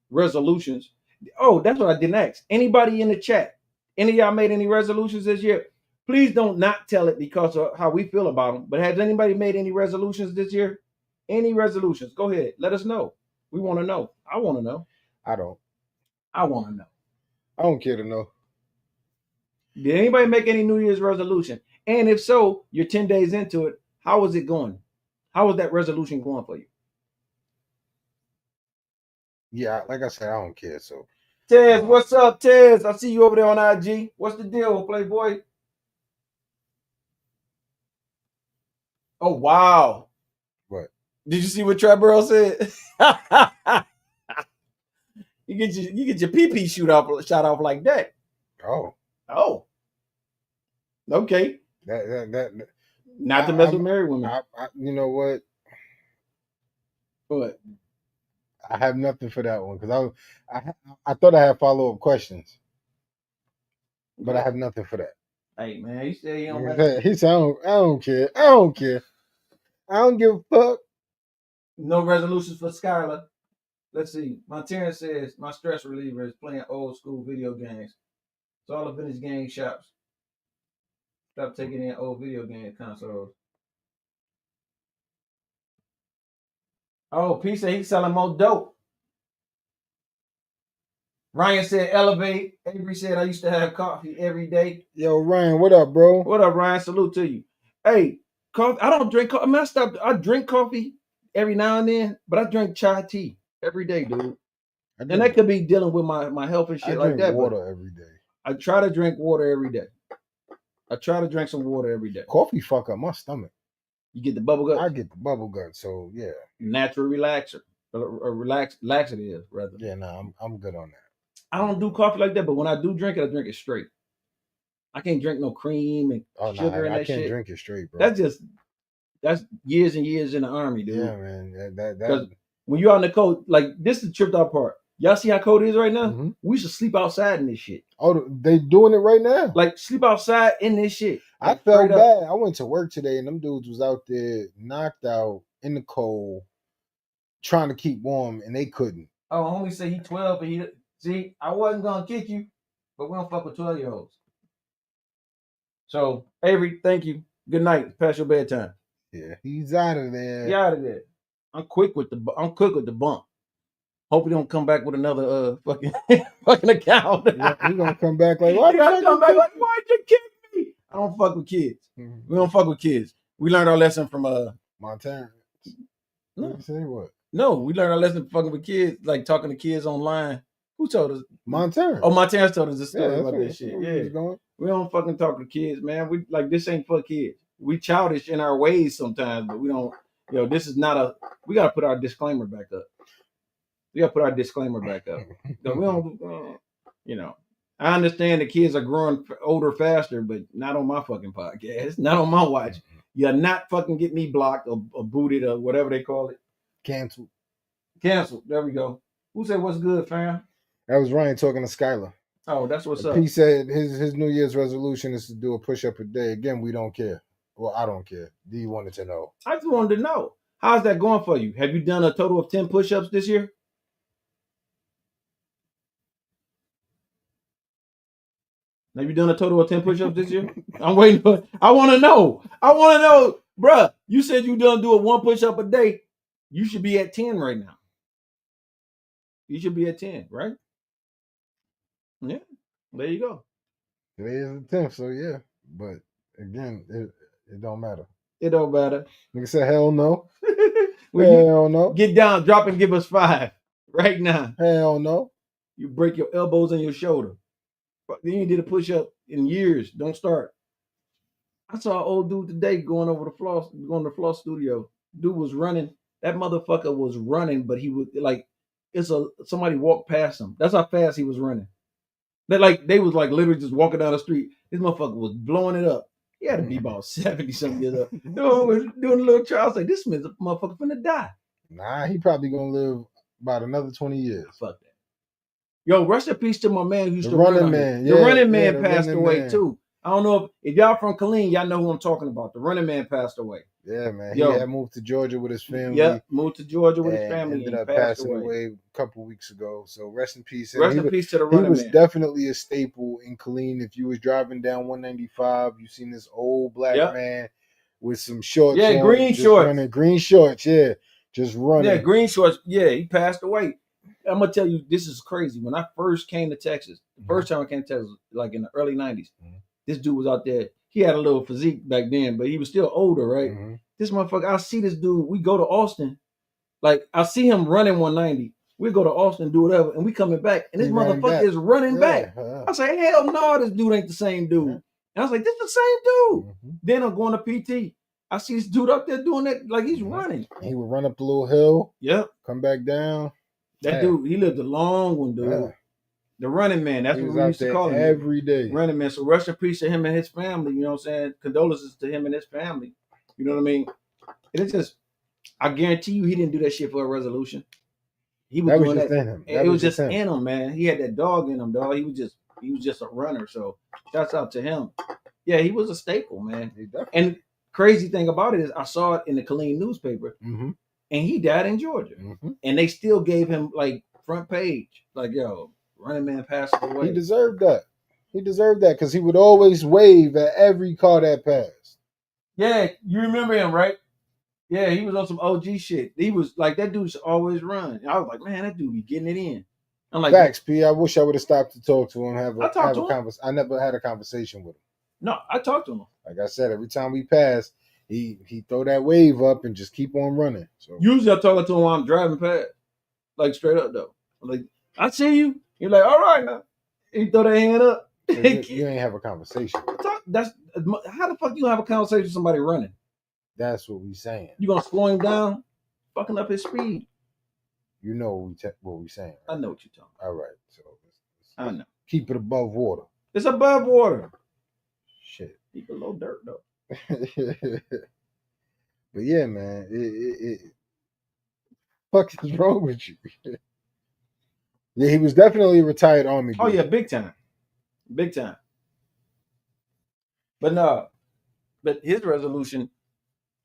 resolutions. Oh, that's what I didn't ask. Anybody in the chat? Any of y'all made any resolutions this year? Please don't not tell it because of how we feel about them. But has anybody made any resolutions this year? Any resolutions? Go ahead. Let us know. We want to know. I want to know. I don't. I want to know. I don't care to know. Did anybody make any New Year's resolution? And if so, you're 10 days into it. How is it going? How is that resolution going for you? Yeah, like I said, I don't care. So, Tez, what's up, Tez? I see you over there on IG. What's the deal, Playboy? Oh, wow. What? Did you see what Trap Burrow said? You get your pee-pee shot off like that. Oh. Okay. That not to mess with married women. You know what? What? I have nothing for that one because I thought I had follow-up questions, but I have nothing for that. Hey man, he said he don't. He said I don't care. I don't care. I don't give a fuck. No resolutions for Skylar. Let's see. My Terrence says my stress reliever is playing old school video games. It's all the vintage game shops. Stop taking in old video game consoles. Oh, P said he's selling more dope. Ryan said elevate. Avery said I used to have coffee every day. Yo, Ryan, what up, bro? What up, Ryan? Salute to you. Hey, coffee. I don't drink coffee. I drink coffee every now and then, but I drink chai tea every day, dude. I And that could be dealing with my health and I shit drink like that. water But every day. I try to drink water every day. I try to drink some water every day. Coffee fuck up my stomach. You get the bubble gut, I get the bubble gut, so yeah. natural relaxer, laxative rather. Yeah, no, I'm good on that. I don't do coffee like that, but when I do drink it, I drink it straight. I can't drink no cream and sugar and I that can't shit. drink it straight, bro. That's years and years in the army, dude. Yeah, man. Because when you're out in the cold, like this is the tripped out part. Y'all see how cold it is right now? Mhm. We should sleep outside in this shit. Oh, they doing it right now. Like sleep outside in this shit. I Like, felt straight up. bad. I went to work today and them dudes was out there knocked out in the cold, trying to keep warm, and they couldn't. Oh, homie said he 12 and he see, I wasn't gonna kick you, but we don't fuck with 12-year-olds. So Avery, thank you. Good night. Past your bedtime. Yeah, he's out of there. Get out of there. I'm quick with the bump. Hope he don't come back with another fucking account. He gonna come back like, why He gotta come back like, why'd you kick me? I don't fuck with kids. Mhm. We don't fuck with kids. We learned our lesson from Montana? No. Say what? No, we learned our lesson from fucking with kids, like talking to kids online. Who told us? Montana. Oh, Montana told us a story that's about where- that shit. that's where Yeah. he's going. We don't fucking talk to kids, man. We like this ain't for kids. We childish in our ways sometimes, but we don't. This is not a. We gotta put our disclaimer back up. We gotta put our disclaimer back up. 'Cause we don't. I understand the kids are growing older faster, but not on my fucking podcast. Not on my watch. You're not fucking get me blocked or booted or whatever they call it. Canceled. Canceled. There we go. Who said what's good, fam? That was Ryan talking to Skylar. Oh, that's what's up. He said his New Year's resolution is to do a push-up a day. Again, we don't care. Well, I don't care. D wanted to know. I just wanted to know, how's that going for you? Have you done a total of 10 push-ups this year? Have you done a total of 10 push-ups this year? I'm waiting for. I want to know. Bruh. You said you done do a 1 push-up a day. You should be at 10 right now. You should be at 10, right? Yeah. There you go. Today is the 10th, so yeah. But again, it don't matter. It don't matter. Nigga said, hell no. When you Hell no. get down, drop and give us 5 right now. Hell no. You break your elbows and your shoulder. But then you did a push-up in years. Don't start. I saw an old dude today going to the floss studio. Dude was running. That motherfucker was running, but he was like, somebody walked past him. That's how fast he was running. They was like literally just walking down the street. This motherfucker was blowing it up. He had to be about 70-something years old. Dude was doing a little trial. I was like, this motherfucker finna die. Nah, he probably gonna live about another 20 years. Fuck that. Yo, rest in peace to my man who used The to run running on man. here. The Yeah, running man the passed running away man. too. I don't know if y'all from Killeen, y'all know who I'm talking about. The running man passed away. Yeah, man. Yo. He had moved to Georgia with his family. Yep, moved to Georgia with his and family ended and up passed passing away. a couple weeks ago. So rest in peace. Rest in peace to the He running was man. definitely a staple in Killeen. If you was driving down 195, you seen this old black Yep. man with some shorts. Yeah, on, green just shorts. running. Green shorts, yeah. Just running. Yeah, green shorts. Yeah, he passed away. I'm gonna tell you, this is crazy. When I first came to Texas, the first time I came to Texas, like in the early '90s, this dude was out there. He had a little physique back then, but he was still older, right? Mhm. This motherfucker, I see this dude. We go to Austin, like I see him running 190. We go to Austin, do whatever, and we coming back, and this He running motherfucker back. is running back. Yeah. I say, hell no, this dude ain't the same dude. Yeah. And I was like, this the same dude. Mhm. Then I'm going to PT. I see this dude up there doing that, like he's Mhm. running. He would run up the little hill, Yep. come back down. That Yeah. dude, he lived a long one, dude. Yeah. The running man. That's He what was we out used to there call him. every day. Running man. So rest in peace to him and his family. You know what I'm saying? Condolences to him and his family. You know what I mean? And it's just, I guarantee you, he didn't do that shit for a resolution. He was That was doing just that. in him. It was just in him, man. He had that dog in him, dog. He was just a runner. So shouts out to him. Yeah, he was a staple, man. He definitely. And crazy thing about it is, I saw it in the Killeen newspaper, Mhm. and he died in Georgia, Mhm. and they still gave him like front page, like, yo, running man passed away. He deserved that. He deserved that because he would always wave at every car that passed. Yeah, you remember him, right? Yeah, he was on some OG shit. He was like, that dude should always run. And I was like, man, that dude be getting it in. I'm like, Facts, P. I wish I would have stopped to talk to him. I talked to him. I never had a conversation with him. no, I talked to him. Like I said, every time we passed, he throw that wave up and just keep on running. So Usually I'm talking to him while I'm driving past. Like straight up though. Like, I see you. You're like, all right now. He throw that hand up. so you ain't have a conversation. That's how the fuck you have a conversation with somebody running? That's what we saying. You gonna slow him down, fucking up his speed. You know what we saying. I know what you're talking All right, so about. I know. keep it above water. It's above water. Shit. Keep a little dirt though. But yeah, man, it fuck is wrong with you? Yeah, he was definitely a retired Army. Oh dude. yeah, big time. Big time. But no, but his resolution,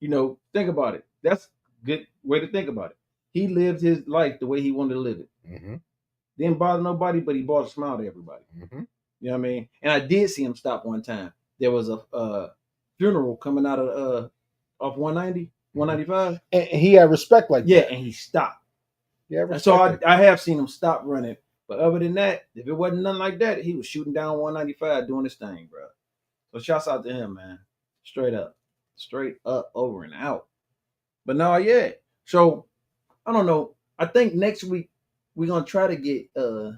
think about it. That's a good way to think about it. He lived his life the way he wanted to live it. Mm-hmm. Didn't bother nobody, but he brought a smile to everybody. Mm-hmm. You know what I mean? And I did see him stop one time. There was a funeral coming out of off 190, 195. And he had respect like Yeah, that. and he stopped. Yeah, And so I have seen him stop running. But other than that, if it wasn't nothing like that, he was shooting down 195 doing his thing, bro. So shouts out to him, man. Straight up, over and out. But no, yeah. So I don't know. I think next week we're gonna try to get the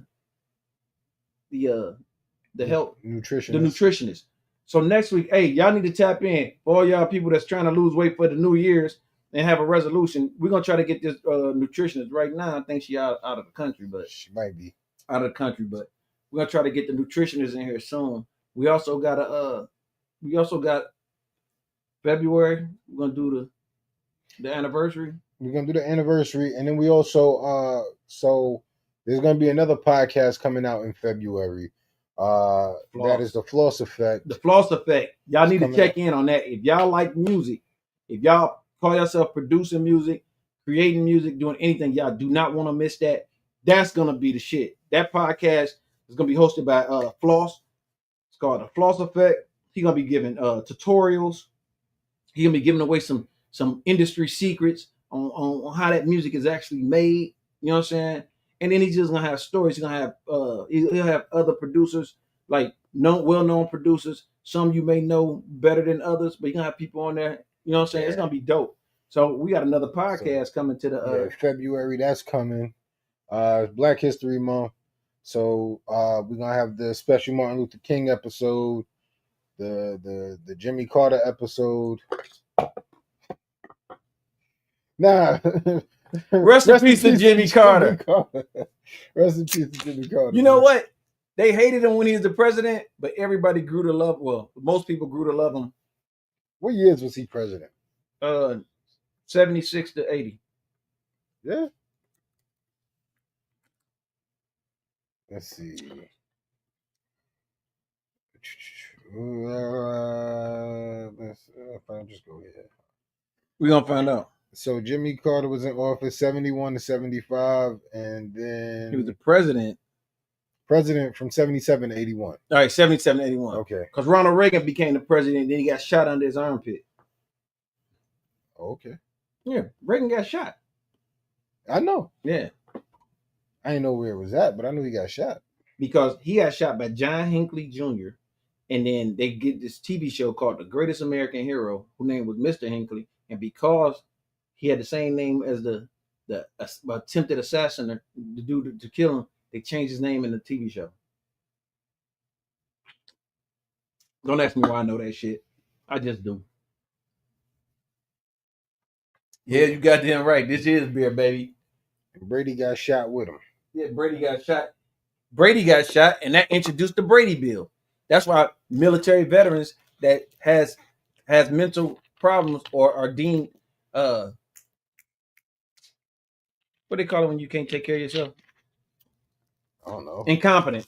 help, nutritionist. So next week, hey, y'all need to tap in for all y'all people that's trying to lose weight for the New Year's and have a resolution. We're gonna try to get this nutritionist right now. I think she out of the country, but she might be out of the country, but we're gonna try to get the nutritionist in here soon. We also got February. We're gonna do the anniversary. We're gonna do the anniversary, and then we also so there's gonna be another podcast coming out in February. That is the Floss Effect. The Floss Effect. Y'all need to check in on that. If y'all like music, if y'all call yourself producing music, creating music, doing anything, y'all do not want to miss that. That's gonna be the shit. That podcast is gonna be hosted by Floss. It's called the Floss Effect. He's gonna be giving tutorials. He's gonna be giving away some industry secrets on how that music is actually made. You know what I'm saying? And then he's just gonna have stories. He's gonna have he'll have other producers, like well-known producers. Some you may know better than others, but you're gonna have people on there. You know what I'm saying? Yeah. It's gonna be dope. So we got another podcast coming to the February. That's coming. Black History Month. So we're gonna have the special Martin Luther King episode, the Jimmy Carter episode. Nah. Rest in peace to Jimmy Carter. Rest in peace to Jimmy Carter. You know what? They hated him when he was the president, but everybody grew to love. Well, most people grew to love him. What years was he president? 76 to 80. Yeah. Let's see. I'll just go here. We're gonna find out. So Jimmy Carter was in office 71 to 75, and then he was the president from 77 to 81. All right, 77 to 81. Okay. Because Ronald Reagan became the president, then he got shot under his armpit. Okay. Yeah, Reagan got shot. I know. Yeah. I didn't know where it was at, but I knew he got shot. Because he got shot by John Hinckley Jr., and then they get this TV show called The Greatest American Hero, whose name was Mr. Hinckley, and because he had the same name as the attempted assassin, the dude to kill him, they changed his name in the TV show. Don't ask me why I know that shit. I just do. Yeah, you goddamn right. This is beer, baby. And Brady got shot with him. Yeah, Brady got shot. Brady got shot, and that introduced the Brady Bill. That's why military veterans that has mental problems or are deemed what they call it when you can't take care of yourself? I don't know. Incompetent.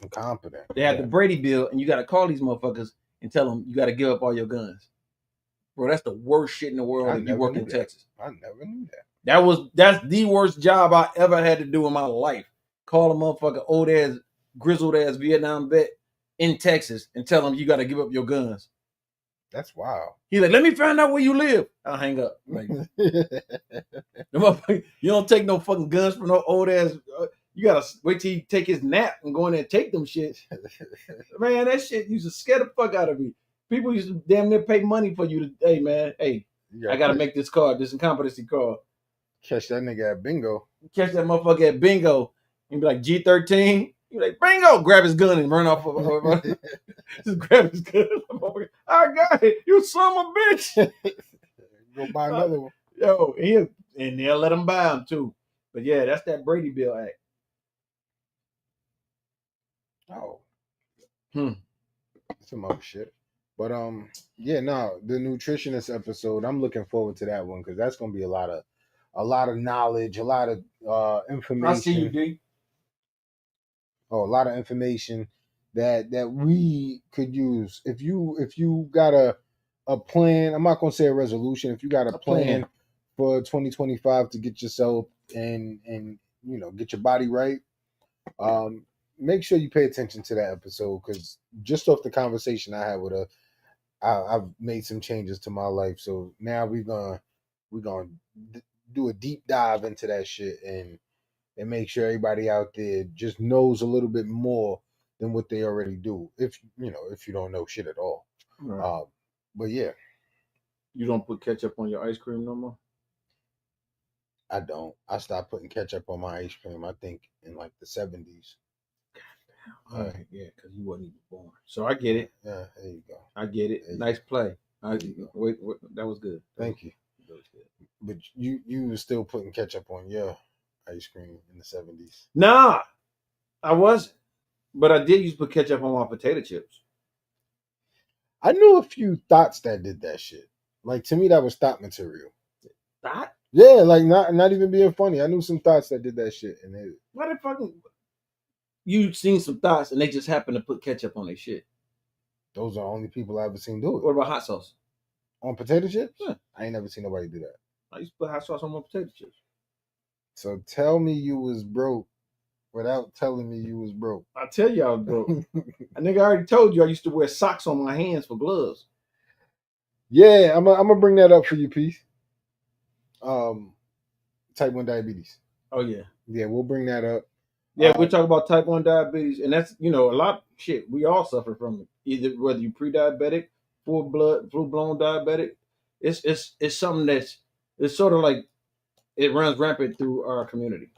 They have the Yeah. Brady Bill, and you got to call these motherfuckers and tell them you got to give up all your guns. Bro, that's the worst shit in the world if you work in Texas. I never knew that. That's the worst job I ever had to do in my life. Call a motherfucker old ass, grizzled ass Vietnam vet in Texas and tell them you got to give up your guns. That's wild. He's like, let me find out where you live. I'll hang up. Like, you don't take no fucking guns from no old ass. You gotta wait till he take his nap and go in there and take them shit. Man, that shit used to scare the fuck out of me. People used to damn near pay money for you to, hey man, hey, You I gotta make this card. This incompetency card. catch that nigga at bingo. Catch that motherfucker at bingo and be like G13. You like bingo, grab his gun and run off. Just grab his gun. I got it. You son of a bitch. Go buy another one. Yo, and they'll let him buy him too. But yeah, that's that Brady Bill Act. Oh. Hmm. Some other shit. But yeah, no, the nutritionist episode, I'm looking forward to that one because that's gonna be a lot of knowledge, a lot of information. I see you, D. Oh, a lot of information that we could use. If you got a plan, I'm not gonna say a resolution. If you got a plan for 2025 to get yourself and get your body right, make sure you pay attention to that episode because just off the conversation I had with her, I've made some changes to my life. So now we're gonna do a deep dive into that shit and make sure everybody out there just knows a little bit more than what they already do. If you don't know shit at all. Right. But yeah, You don't put ketchup on your ice cream no more? I don't. I stopped putting ketchup on my ice cream, I think, in like the 70s. All right, yeah, because you wasn't even born. So I get it. Yeah, there you go. I get it. Nice play. Wait, that was good. Thank you. That was good. But you were still putting ketchup on your ice cream in the 70s. Nah, I wasn't. But I did used to put ketchup on my potato chips. I knew a few thoughts that did that shit. Like, to me, that was thought material. Thought? Yeah, like not even being funny. I knew some thoughts that did that shit, and they. Why the fucking? You seen some thoughts and they just happen to put ketchup on their shit. Those are the only people I ever seen do it. What about hot sauce? On potato chips? Yeah. I ain't never seen nobody do that. I used to put hot sauce on my potato chips. So tell me you was broke without telling me you was broke. I tell you I was broke. A nigga already told you I used to wear socks on my hands for gloves. Yeah, I'm gonna bring that up for you, Pete. Type 1 diabetes. Oh yeah. Yeah, we'll bring that up. Yeah, we're talking about type 1 diabetes, and that's a lot shit. We all suffer from it. Either whether you pre-diabetic, full-blown diabetic. It's something it's sort of like it runs rampant through our community.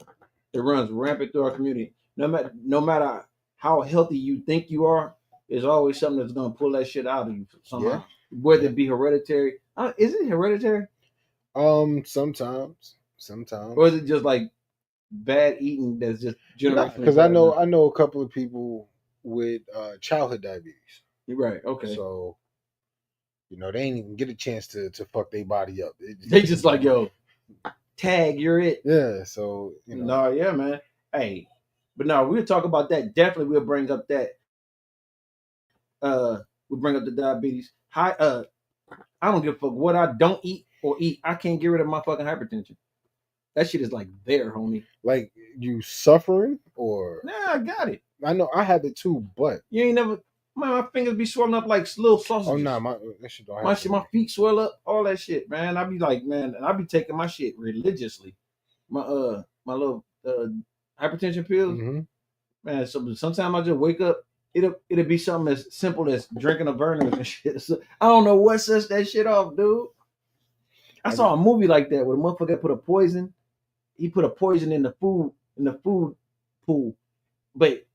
It runs rampant through our community. No matter how healthy you think you are, there's always something that's gonna pull that shit out of you somehow. Yeah. Whether it be hereditary. Is it hereditary? Sometimes. Or is it just like bad eating that's just generational? Because I know a couple of people with childhood diabetes. You're right. Okay. So, they ain't even get a chance to fuck their body up. They just like, yo, tag, you're it. Yeah. So No, yeah, man. Hey, but no, we'll talk about that. Definitely, we'll bring up that. We'll bring up the diabetes. I don't give a fuck what I don't eat or eat. I can't get rid of my fucking hypertension. That shit is like there, homie. Like you suffering or? Nah, I got it. I know I have it too, but you ain't never. My fingers be swelling up like little sausages. Oh no, that shit don't happen. My feet swell up, all that shit, man. I be like, man, and I be taking my shit religiously. My little hypertension pills, man. So sometimes I just wake up. It'll be something as simple as drinking a Vernors and shit. So, I don't know what sets that shit off, dude. I saw a movie like that where the motherfucker put a poison. He put a poison in the food pool, but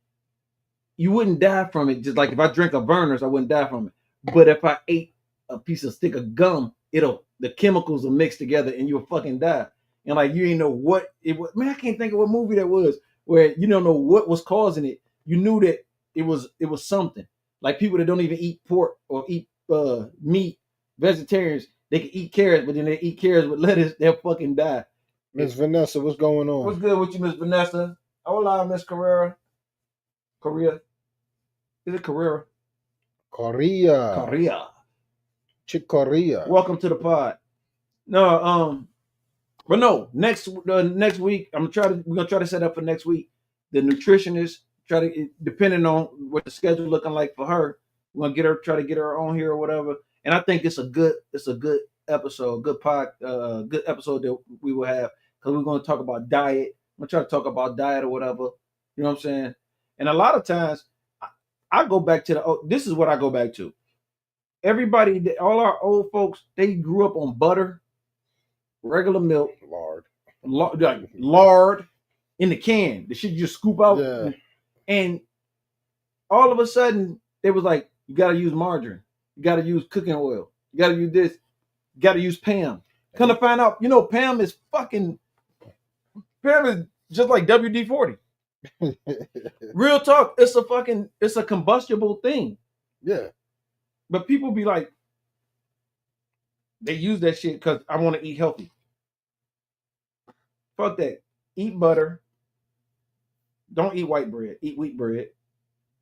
you wouldn't die from it. Just like if I drink a Vernors, I wouldn't die from it. But if I ate a stick of gum, the chemicals will mix together and you'll fucking die. And like you ain't know what it was. Man, I can't think of what movie that was where you don't know what was causing it. You knew that it was something. Like people that don't even eat pork or eat meat, vegetarians, they can eat carrots, but then they eat carrots with lettuce, they'll fucking die. Miss Vanessa, what's going on? What's good with you, Miss Vanessa? Hola, Miss Carrera. Korea. Is it Carrera? Korea. Chick Korea. Welcome to the pod. No, but no, next week we're gonna try to set up for next week. The nutritionist depending on what the schedule looking like for her, we're gonna try to get her on here or whatever. And I think it's a good episode, good episode that we will have because we're gonna talk about diet. I'm gonna try to talk about diet or whatever. You know what I'm saying? And a lot of times I go back to this is what I go back to. everybody, all our old folks, they grew up on butter, regular milk, lard in the can. The shit you just scoop out. Yeah. And all of a sudden, they was like, you got to use margarine. You got to use cooking oil. You got to use this. You got to use Pam. Come to find out, Pam is just like WD-40. Real talk, it's a combustible thing. Yeah. But people be like, they use that shit because I want to eat healthy. Fuck that. Eat butter. Don't eat white bread. Eat wheat bread.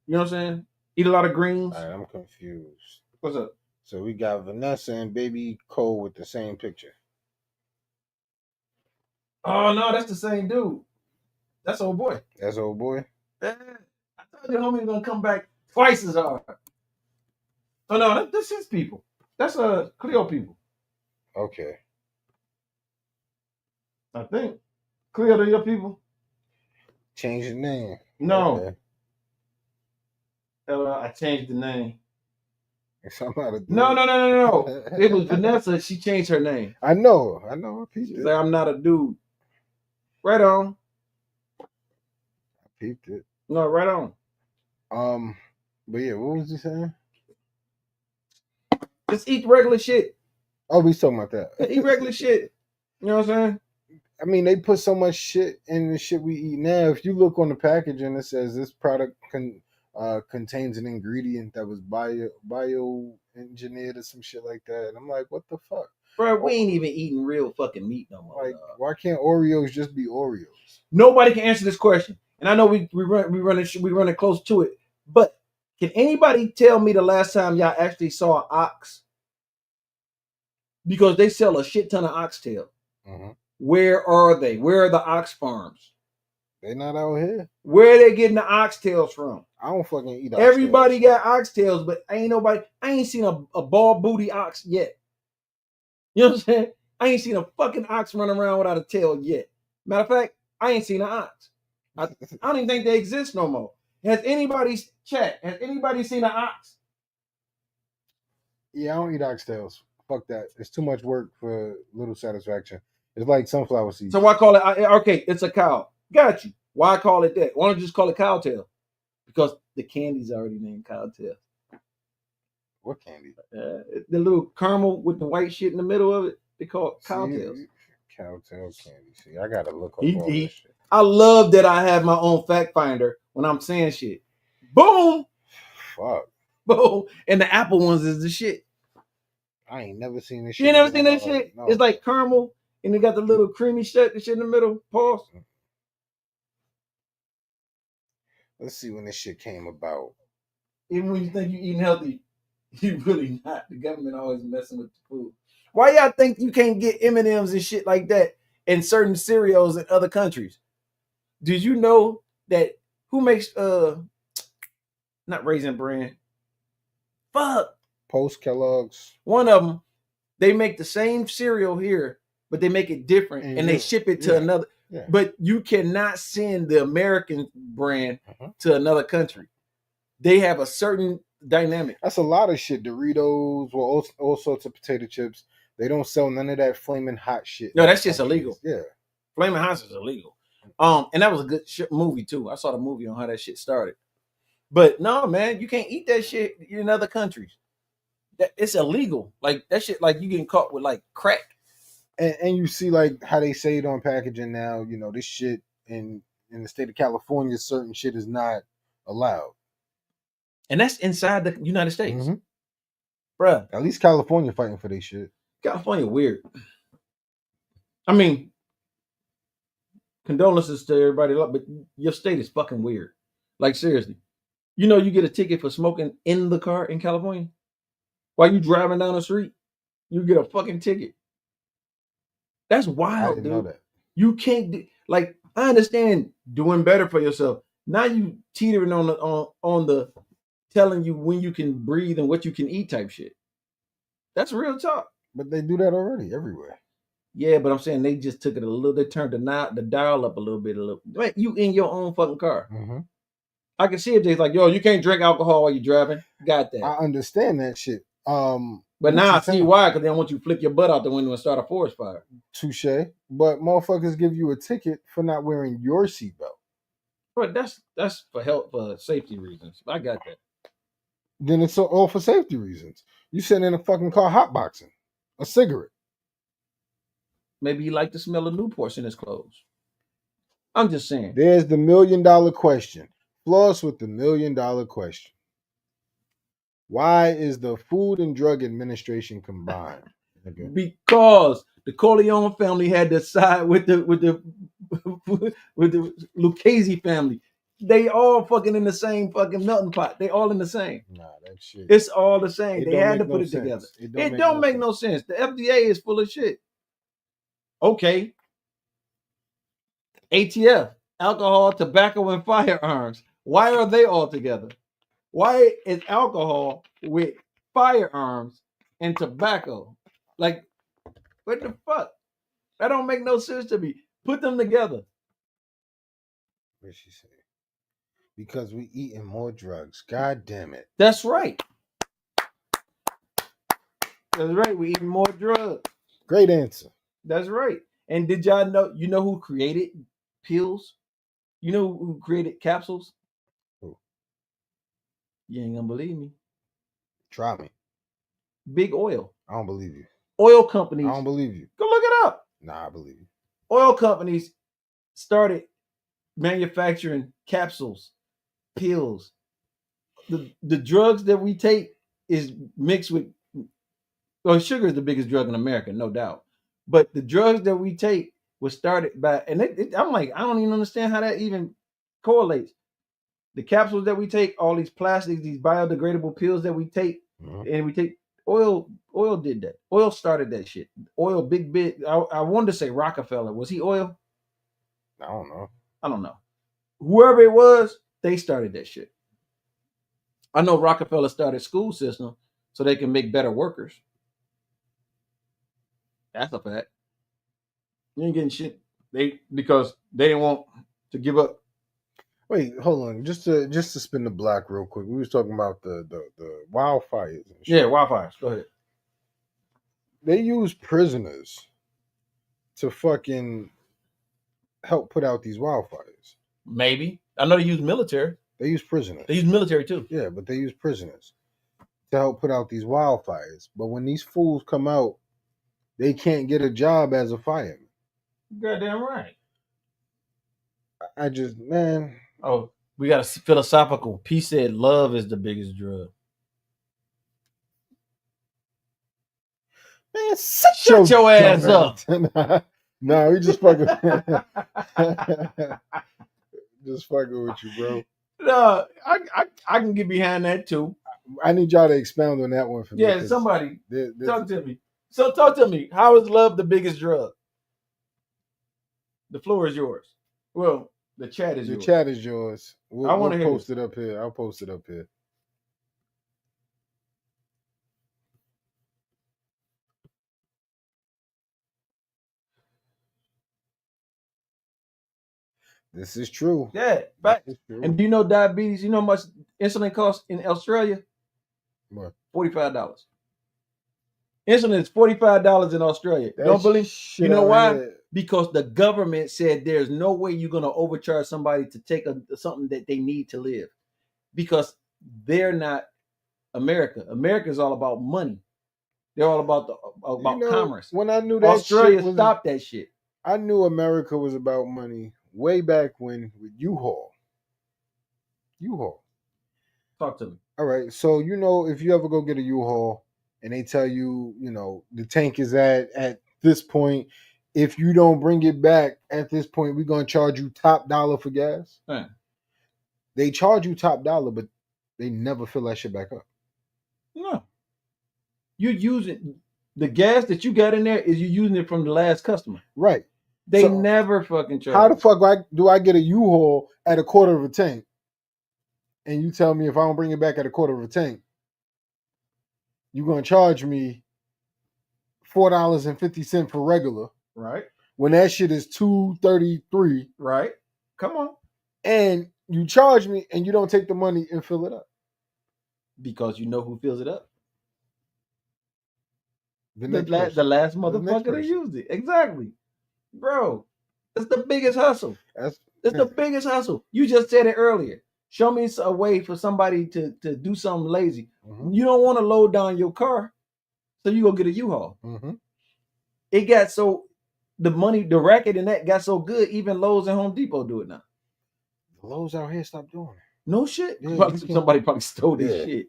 You know what I'm saying? Eat a lot of greens. All right, I'm confused. What's up? So we got Vanessa and Baby Cole with the same picture. Oh no, that's the same dude. That's old boy. That's old boy? I thought the homie was gonna come back twice as hard. Oh no, that's his people. That's Cleo people. Okay. I think. Cleo, they're your people? Change the name. No. Okay. I changed the name. Somebody No. It was Vanessa. She changed her name. I know. I peeped She's it. like, I'm not a dude. Right on. I peeped it. No, right on. But yeah, what was he saying? Just eat regular shit. Oh, we talking about that. Eat regular shit. You know what I'm saying? I mean, they put so much shit in the shit we eat now. If you look on the packaging, it says this product contains an ingredient that was bio engineered or some shit like that. And I'm like, what the fuck? Bro, we ain't even eating real fucking meat no more. Like, why can't Oreos just be Oreos? Nobody can answer this question. And I know we running close to it. But can anybody tell me the last time y'all actually saw an ox? Because they sell a shit ton of oxtail. Mm-hmm. Where are they? Where are the ox farms? They not out here. Where are they getting the oxtails from? I don't fucking eat oxtails. Everybody got oxtails, but I ain't seen a bald booty ox yet. You know what I'm saying? I ain't seen a fucking ox running around without a tail yet. Matter of fact, I ain't seen an ox. I don't even think they exist no more. Has anybody seen an ox? Yeah, I don't eat oxtails. Fuck that. It's too much work for little satisfaction. It's like sunflower seeds. So why call it? Okay, it's a cow. Got you. Why call it that? Why don't you just call it cowtail? Because the candy's already named cowtail. What candy? The little caramel with the white shit in the middle of it. They call it cowtails. Cowtail candy. See, I gotta look up all this shit. I love that I have my own fact finder when I'm saying shit. Boom. Fuck. Boom. And the apple ones is the shit. I ain't never seen this shit. You ain't never seen that shit? No. It's like caramel, and they got the little creamy shit in the middle. Pause. Let's see when this shit came about. Even when you think you're eating healthy, you really not. The government always messing with the food. Why y'all think you can't get M&Ms and shit like that in certain cereals in other countries? Did you know that who makes not Raisin Bran? Fuck. Post Kellogg's. One of them, they make the same cereal here, but they make it different and they ship it to another. Yeah. But you cannot send the American brand to another country. They have a certain dynamic. That's a lot of shit. Doritos, well, all sorts of potato chips. They don't sell none of that flaming hot shit. No, that's just illegal. Yeah. Flaming hot is illegal. And that was a good movie too. I saw the movie on how that shit started. But no, man, you can't eat that shit in other countries. It's illegal. Like that shit, like you getting caught with like crack. And you see like how they say it on packaging now, you know, this shit in the state of California, certain shit is not allowed. And that's inside the United States. Mm-hmm. Bruh. At least California fighting for this shit. California weird. I mean, condolences to everybody, but your state is fucking weird. Like seriously. You know you get a ticket for smoking in the car in California? While you driving down the street, you get a fucking ticket. That's wild, dude. Know that. You can't like. I understand doing better for yourself. Now you teetering on the telling you when you can breathe and what you can eat type shit. That's real talk. But they do that already everywhere. Yeah, but I'm saying they just took it a little. They turned the dial up a little bit. Wait, you in your own fucking car. Mm-hmm. I can see if they're like, yo, you can't drink alcohol while you're driving. Got that. I understand that shit. But now I what you see saying? why, because they don't want you to flip your butt out the window and start a forest fire. Touche. But motherfuckers give you a ticket for not wearing your seatbelt. But that's for health, for safety reasons. I got that. Then it's all for safety reasons. You sitting in a fucking car hotboxing a cigarette. Maybe you like the smell of Newports in his clothes. I'm just saying. There's the $1 million question. Floss with the $1 million question. Why is the Food and Drug Administration combined? Okay. Because the Corleone family had to side with the Lucchese family. They all fucking in the same fucking melting pot. They all in the same. Nah, that shit. It's all the same. It They don't had to make put no it together. sense. It don't make no sense. The FDA is full of shit. Okay. ATF, alcohol, tobacco, and firearms. Why are they all together? Why is alcohol with firearms and tobacco? Like, what the fuck? That don't make no sense to me. Put them together. What she say? Because we eating more drugs. God damn it. That's right. That's right. We eating more drugs. Great answer. That's right. And did y'all know? You know who created pills? You know who created capsules? Who? You ain't gonna believe me. Try me. Big oil. I don't believe you. Oil companies. I don't believe you. Go look it up. Nah, I believe you. Oil companies started manufacturing capsules, pills. The drugs that we take is mixed with, well, sugar is the biggest drug in America, no doubt. But the drugs that we take was started by, and I'm like, I don't even understand how that even correlates. The capsules that we take, all these plastics, these biodegradable pills that we take, and we take oil did that. Oil started that shit. Oil, big. I wanted to say Rockefeller. Was he oil? I don't know. I don't know. Whoever it was, they started that shit. I know Rockefeller started school system so they can make better workers. That's a fact. You ain't getting shit. Because they didn't want to give up. Wait, hold on. Just to spin the block real quick. We was talking about the wildfires and shit. Yeah, wildfires. Go ahead. They use prisoners to fucking help put out these wildfires. Maybe. I know they use military. They use prisoners. They use military too. Yeah, but they use prisoners to help put out these wildfires. But when these fools come out, they can't get a job as a fireman. Goddamn right. I just, man. Oh, we got a philosophical. P said love is the biggest drug. Man, Shut your ass up. Nah, we just fucking just fucking with you, bro. No, I can get behind that too. I need y'all to expound on that one for me. Yeah, somebody this, talk to me. So talk to me. How is love the biggest drug? The floor is yours. Well, the chat is yours. The chat is yours. I want to hear post it up here. I'll post it up here. This is true. Yeah, but true. And do you know diabetes? You know how much insulin costs in Australia? What? $45. Insulin is $45 in Australia. Don't believe? You know why? Here. Because the government said there's no way you're gonna overcharge somebody to take something that they need to live, because they're not America. America is all about money. They're all about commerce. When I knew that Australia stopped that shit. I knew America was about money way back when with U-Haul. Talk to me. All right. So, if you ever go get a U-Haul and they tell you, the tank is at this point, if you don't bring it back at this point, we're going to charge you top dollar for gas. Man. They charge you top dollar, but they never fill that shit back up. No. You're using the gas that you got in there is you using it from the last customer. Right. They never fucking charge. How the fuck do I get a U-Haul at a quarter of a tank? And you tell me if I don't bring it back at a quarter of a tank, you're going to charge me $4.50 for regular. Right. When that shit is $2.33. Right. Come on. And you charge me and you don't take the money and fill it up. Because you know who fills it up. The The next last, person. the last The next motherfucker that person. used it. Exactly. Bro, it's the biggest hustle. That's It's the biggest hustle. You just said it earlier. Show me a way for somebody to do something lazy. Mhm. You don't want to load down your car, so you go get a U-Haul. Mhm. It got so the money, the racket in that got so good, even Lowe's and Home Depot do it now. The Lowe's out here stopped doing it. No shit. Yeah, Probably- you can- somebody probably stole this Yeah. shit.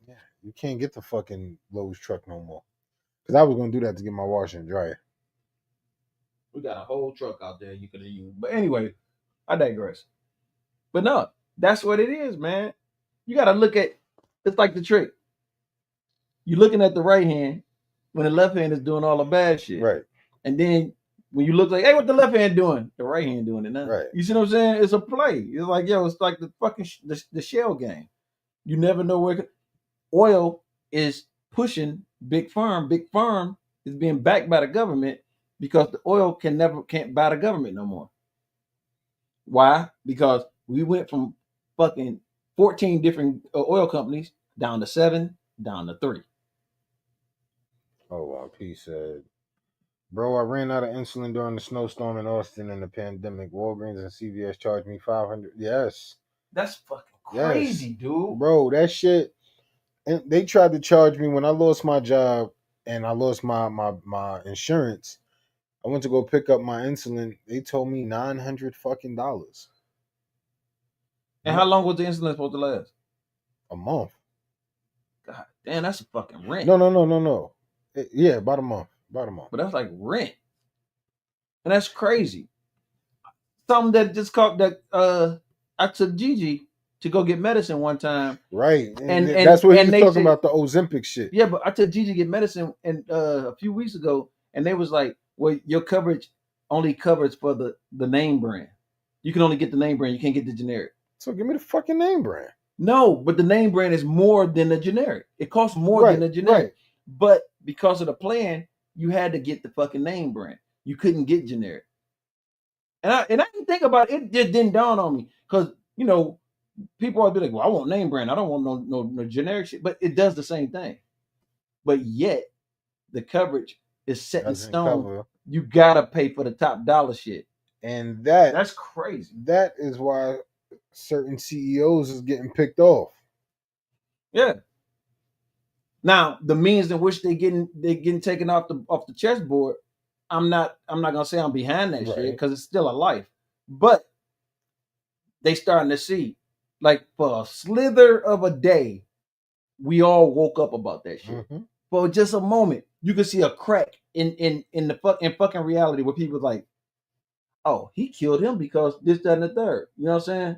Yeah, you can't get the fucking Lowe's truck no more. Because I was gonna do that to get my washer and dryer. We got a whole truck out there you could have used. But anyway, I digress. But no, that's what it is, man. You got to look at it's like the trick. You're looking at the right hand when the left hand is doing all the bad shit. Right. And then when you look like, hey, what the left hand doing? The right hand doing it now. Right. You see what I'm saying? It's a play. It's like, yo, it's like the fucking the shell game. You never know where oil is pushing Big Farm. Big Farm is being backed by the government because the oil can't buy the government no more. Why? Because we went from fucking 14 different oil companies down to 7, down to 3. Oh wow, P said, bro, I ran out of insulin during the snowstorm in Austin in the pandemic. Walgreens and CVS charged me $500. Yes. That's fucking Yes. crazy, dude. Bro, that shit. And they tried to charge me when I lost my job and I lost my insurance. I went to go pick up my insulin. They told me $900 fucking dollars. And how long was the insulin supposed to last? A month. God damn, that's a fucking rent. No. Yeah, about a month. About a month. But that's like rent. And that's crazy. Something that just caught that I took Gigi to go get medicine one time. Right. And that's what he was they talking said- about, the Ozempic shit. Yeah, but I took Gigi to get medicine and a few weeks ago, and they was like, well, your coverage only covers for the name brand. You can only get the name brand, you can't get the generic. So give me the fucking name brand. No, but the name brand is more than the generic. It costs more than the generic. Right. But because of the plan, you had to get the fucking name brand. You couldn't get generic. And I didn't think about it. It just didn't dawn on me. Because, you know, people always be like, well, I want name brand. I don't want no generic shit. But it does the same thing. But yet, the coverage is set in Doesn't stone. cover. You got to pay for the top dollar shit. And that's crazy. That is why certain CEOs is getting picked off. Yeah. Now, the means in which they're getting taken off the chessboard, I'm not gonna say I'm behind that shit Right. because it's still a life. But they starting to see, like, for a slither of a day, we all woke up about that shit. Mhm. For just a moment, you could see a crack in fucking reality where people like, oh, he killed him because this, that, and the third. You know what I'm saying?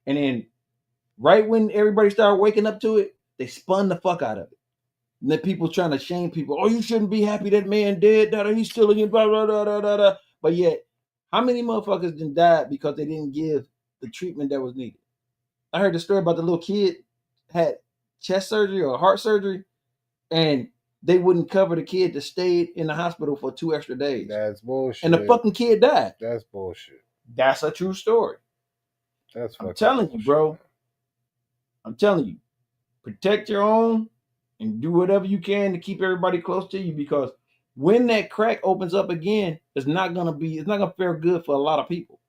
And then right when everybody started waking up to it, they spun the fuck out of it. And then people trying to shame people. Oh, you shouldn't be happy that man dead. He's still in you. Blah, blah, blah, blah, blah, blah. But yet, how many motherfuckers done died because they didn't give the treatment that was needed? I heard the story about the little kid had chest surgery or heart surgery, and they wouldn't cover the kid that stayed in the hospital for 2 extra days. That's bullshit. And the fucking kid died. That's bullshit. That's a true story. That's I'm fucking telling you, bullshit, bro. man. I'm telling you, protect your own and do whatever you can to keep everybody close to you, because when that crack opens up again, it's not gonna fare good for a lot of people.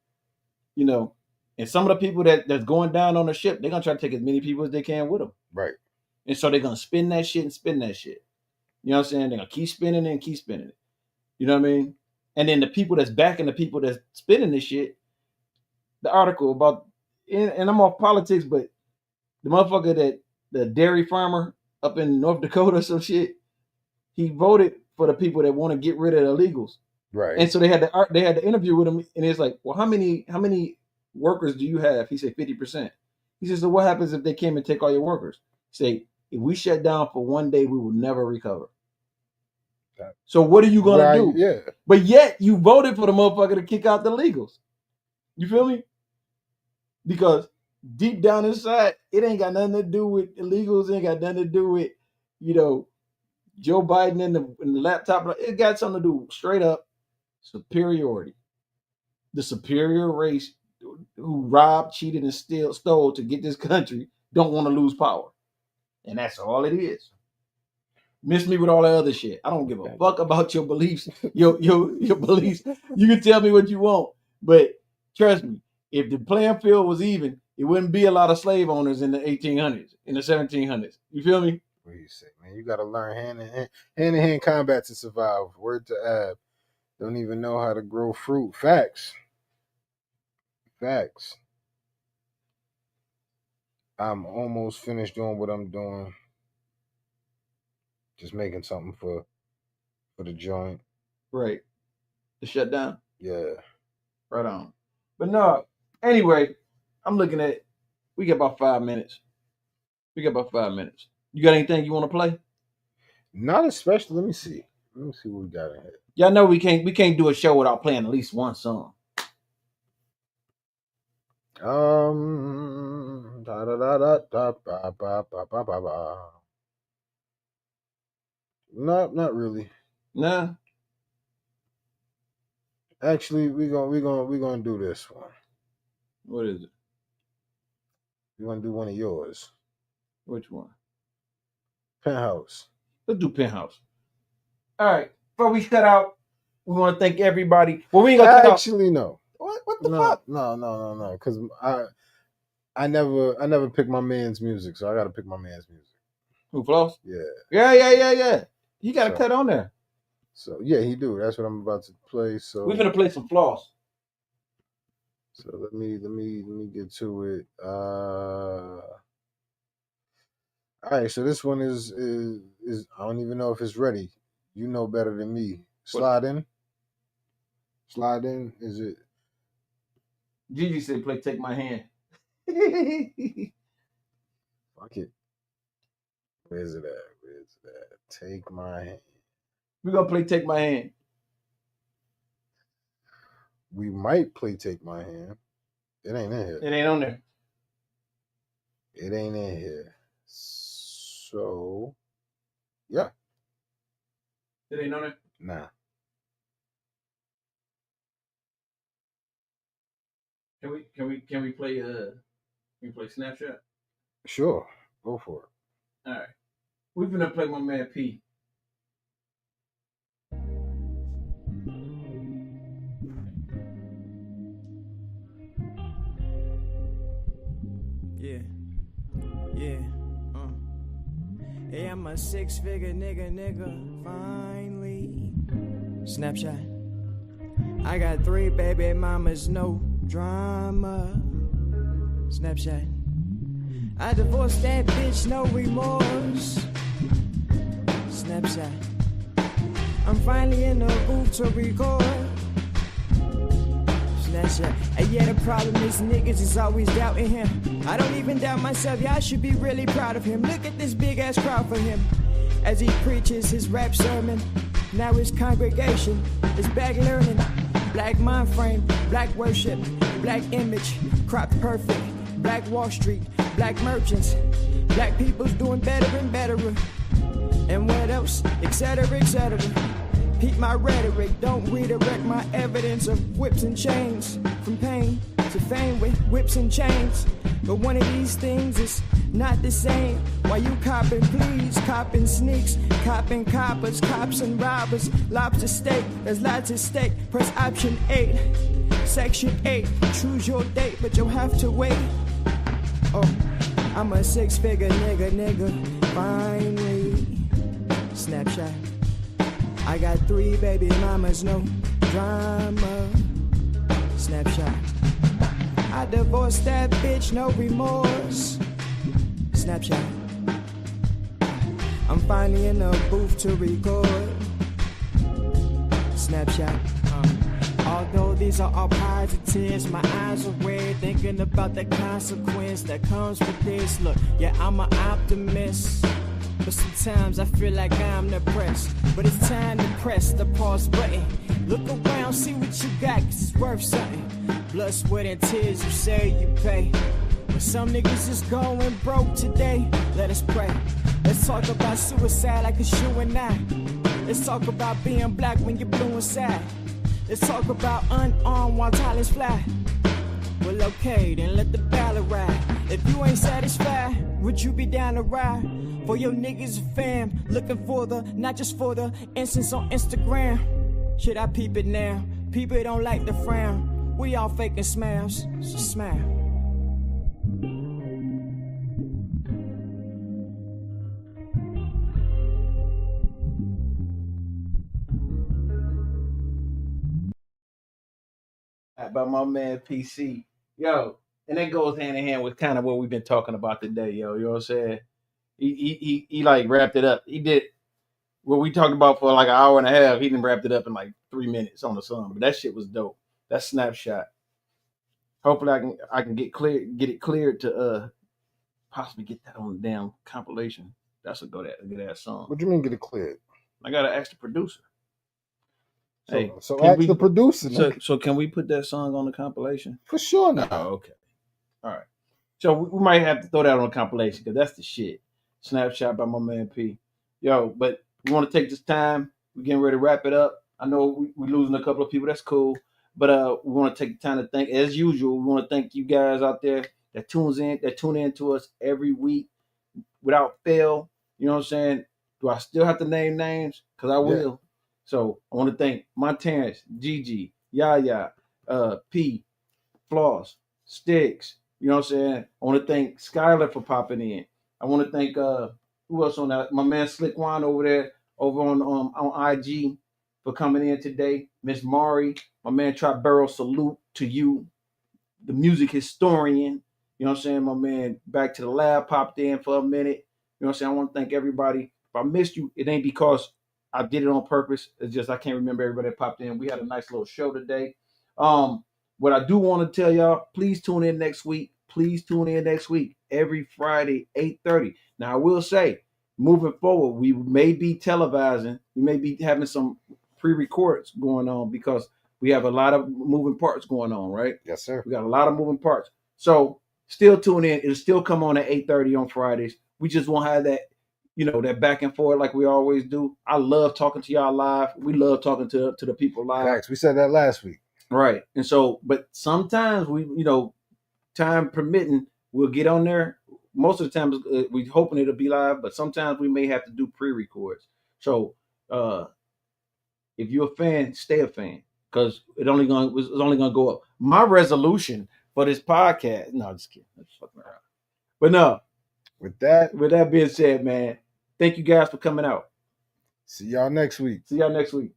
You know, and some of the people that's going down on the ship, they're gonna try to take as many people as they can with them. Right. And so they're gonna spin that shit and spin that shit. You know what I'm saying? They're gonna keep spinning it and keep spinning it. You know what I mean? And then the people that's backing the people that's spinning this shit, the article about, and I'm off politics, but the motherfucker the dairy farmer up in North Dakota or some shit, he voted for the people that want to get rid of the illegals. Right. And so they had the interview with him, and it's like, well, how many workers do you have? He said 50%. He says, so what happens if they came and take all your workers? He say, if we shut down for one day, we will never recover. So what are you gonna do? Yeah. But yet you voted for the motherfucker to kick out the illegals. You feel me? Because deep down inside, it ain't got nothing to do with illegals. It ain't got nothing to do with, you know, Joe Biden and the laptop. It got something to do straight up superiority. The superior race who robbed, cheated, and stole to get this country don't want to lose power. And that's all it is. Miss me with all that other shit. I don't give a fuck about your beliefs. Your beliefs. You can tell me what you want, but trust me, if the playing field was even, it wouldn't be a lot of slave owners in the 1800s, in the 1700s. You feel me? What do you say, man? You got to learn hand-to-hand combat to survive. Word to Ab. Don't even know how to grow fruit. Facts. I'm almost finished doing what I'm doing. Just making something for the joint. Right. The shutdown? Yeah. Right on. But no, anyway, I'm looking at, we got about 5 minutes. You got anything you want to play? Not especially. Let me see what we got in here. Y'all know we can't do a show without playing at least one song. Not really. Nah. Actually, we're gonna do this one. What is it? We're gonna do one of yours. Which one? Penthouse. Let's do Penthouse. All right. Before we cut out, we want to thank everybody. Well, we ain't gonna cut out. Actually, no. What the fuck? No. Because I never pick my man's music, so I gotta pick my man's music. Who, Floss? Yeah. Yeah. You got to cut on there. So yeah, he do. That's what I'm about to play. So We're gonna play some Floss. So let me get to it. All right. So this one is I don't even know if it's ready. You know better than me. Slide in. Is it? Gigi said, "Play Take My Hand." Fuck it. Where's it at? Take My Hand. We're gonna play Take My Hand. We might play Take My Hand. It ain't in here. It ain't on there. It ain't in here. So yeah. It ain't on there? Nah. Can we play Snapchat? Sure. Go for it. All right. We're gonna play my man P. Yeah. Hey, I'm a 6-figure nigga, finally. Snapshot. I got 3 baby mamas, no drama. Snapshot. I divorced that bitch, no remorse. Snapshot. I'm finally in the booth to record. Snapshot. And yeah, the problem is niggas is always doubting him. I don't even doubt myself, y'all should be really proud of him. Look at this big ass crowd for him as he preaches his rap sermon. Now his congregation is back learning. Black mind frame, black worship, black image, cropped perfect. Black Wall Street, black merchants, black people's doing better and better. And what else? Etc. Peep my rhetoric, don't redirect my evidence of whips and chains. From pain to fame with whips and chains. But one of these things is not the same. Why you copping, please? Copping sneaks, copping coppers, cops and robbers. Lobster steak, there's lots at stake. Press option 8, section 8. Choose your date, but you'll have to wait. Oh, I'm a 6-figure nigga, finally. Snapshot. I got 3 baby mamas, no drama. Snapshot. I divorced that bitch, no remorse. Snapshot. I'm finally in the booth to record. Snapshot. Although these are all positives, my eyes are red, thinking about the consequence that comes with this. Look, yeah, I'm an optimist, but sometimes I feel like I'm depressed. But it's time to press the pause button. Look around, see what you got, 'cause it's worth something. Blood, sweat, and tears, you say you pay. But some niggas is going broke today. Let us pray. Let's talk about suicide like it's you and I. Let's talk about being black when you're blue inside. Let's talk about unarmed while talents fly. Well, okay, then let the ballot ride. If you ain't satisfied, Would you be down to ride for your niggas and fam? Looking for the, not just for the instance on Instagram. Should I peep it now? People don't like the frown. We all faking smiles, so smile. By my man PC. Yo, and that goes hand in hand with kind of what we've been talking about today, yo. You know what I'm saying? He like wrapped it up. He did what we talked about for like an hour and a half. He didn't wrapped it up in like 3 minutes on the song. But that shit was dope. That snapshot. Hopefully I can get it cleared to possibly get that on the damn compilation. That's a good ass song. What do you mean get it cleared? I gotta ask the producer. Hey, So can ask we- the producer. So can we put that song on the compilation? For sure now. Oh, okay. All right. So we might have to throw that on a compilation because that's the shit. Snapshot by my man P. Yo, but we want to take this time. We're getting ready to wrap it up. I know we're losing a couple of people. That's cool. But we want to take the time to thank, as usual, we want to thank you guys out there that tune in to us every week without fail. You know what I'm saying? Do I still have to name names? Because I will. Yeah. So I want to thank Monterrance, Gigi, Yaya, P, Floss, Sticks. You know what I'm saying? I want to thank Skylar for popping in. I want to thank who else on that? My man Slick Juan over there over on IG for coming in today. Miss Mari, my man Tribero, salute to you, the music historian. You know what I'm saying? My man Back to the Lab popped in for a minute. You know what I'm saying? I want to thank everybody. If I missed you, it ain't because I did it on purpose. It's just I can't remember everybody that popped in. We had a nice little show today. What I do want to tell y'all, please tune in next week. Please tune in next week, every Friday, 8:30. Now, I will say, moving forward, we may be televising. We may be having some pre-records going on because we have a lot of moving parts going on, right? Yes, sir. We got a lot of moving parts. So still tune in. It'll still come on at 8:30 on Fridays. We just won't have that, that back and forth like we always do. I love talking to y'all live. We love talking to the people live. Facts. We said that last week. Right. And so, but sometimes we, time permitting, we'll get on there. Most of the time, we're hoping it'll be live, but sometimes we may have to do pre-records. So, if you're a fan, stay a fan because it's only gonna go up. My resolution for this podcast, no, just kidding. I'm just fucking around. But no, With that being said, man, thank you guys for coming out. see y'all next week. See y'all next week.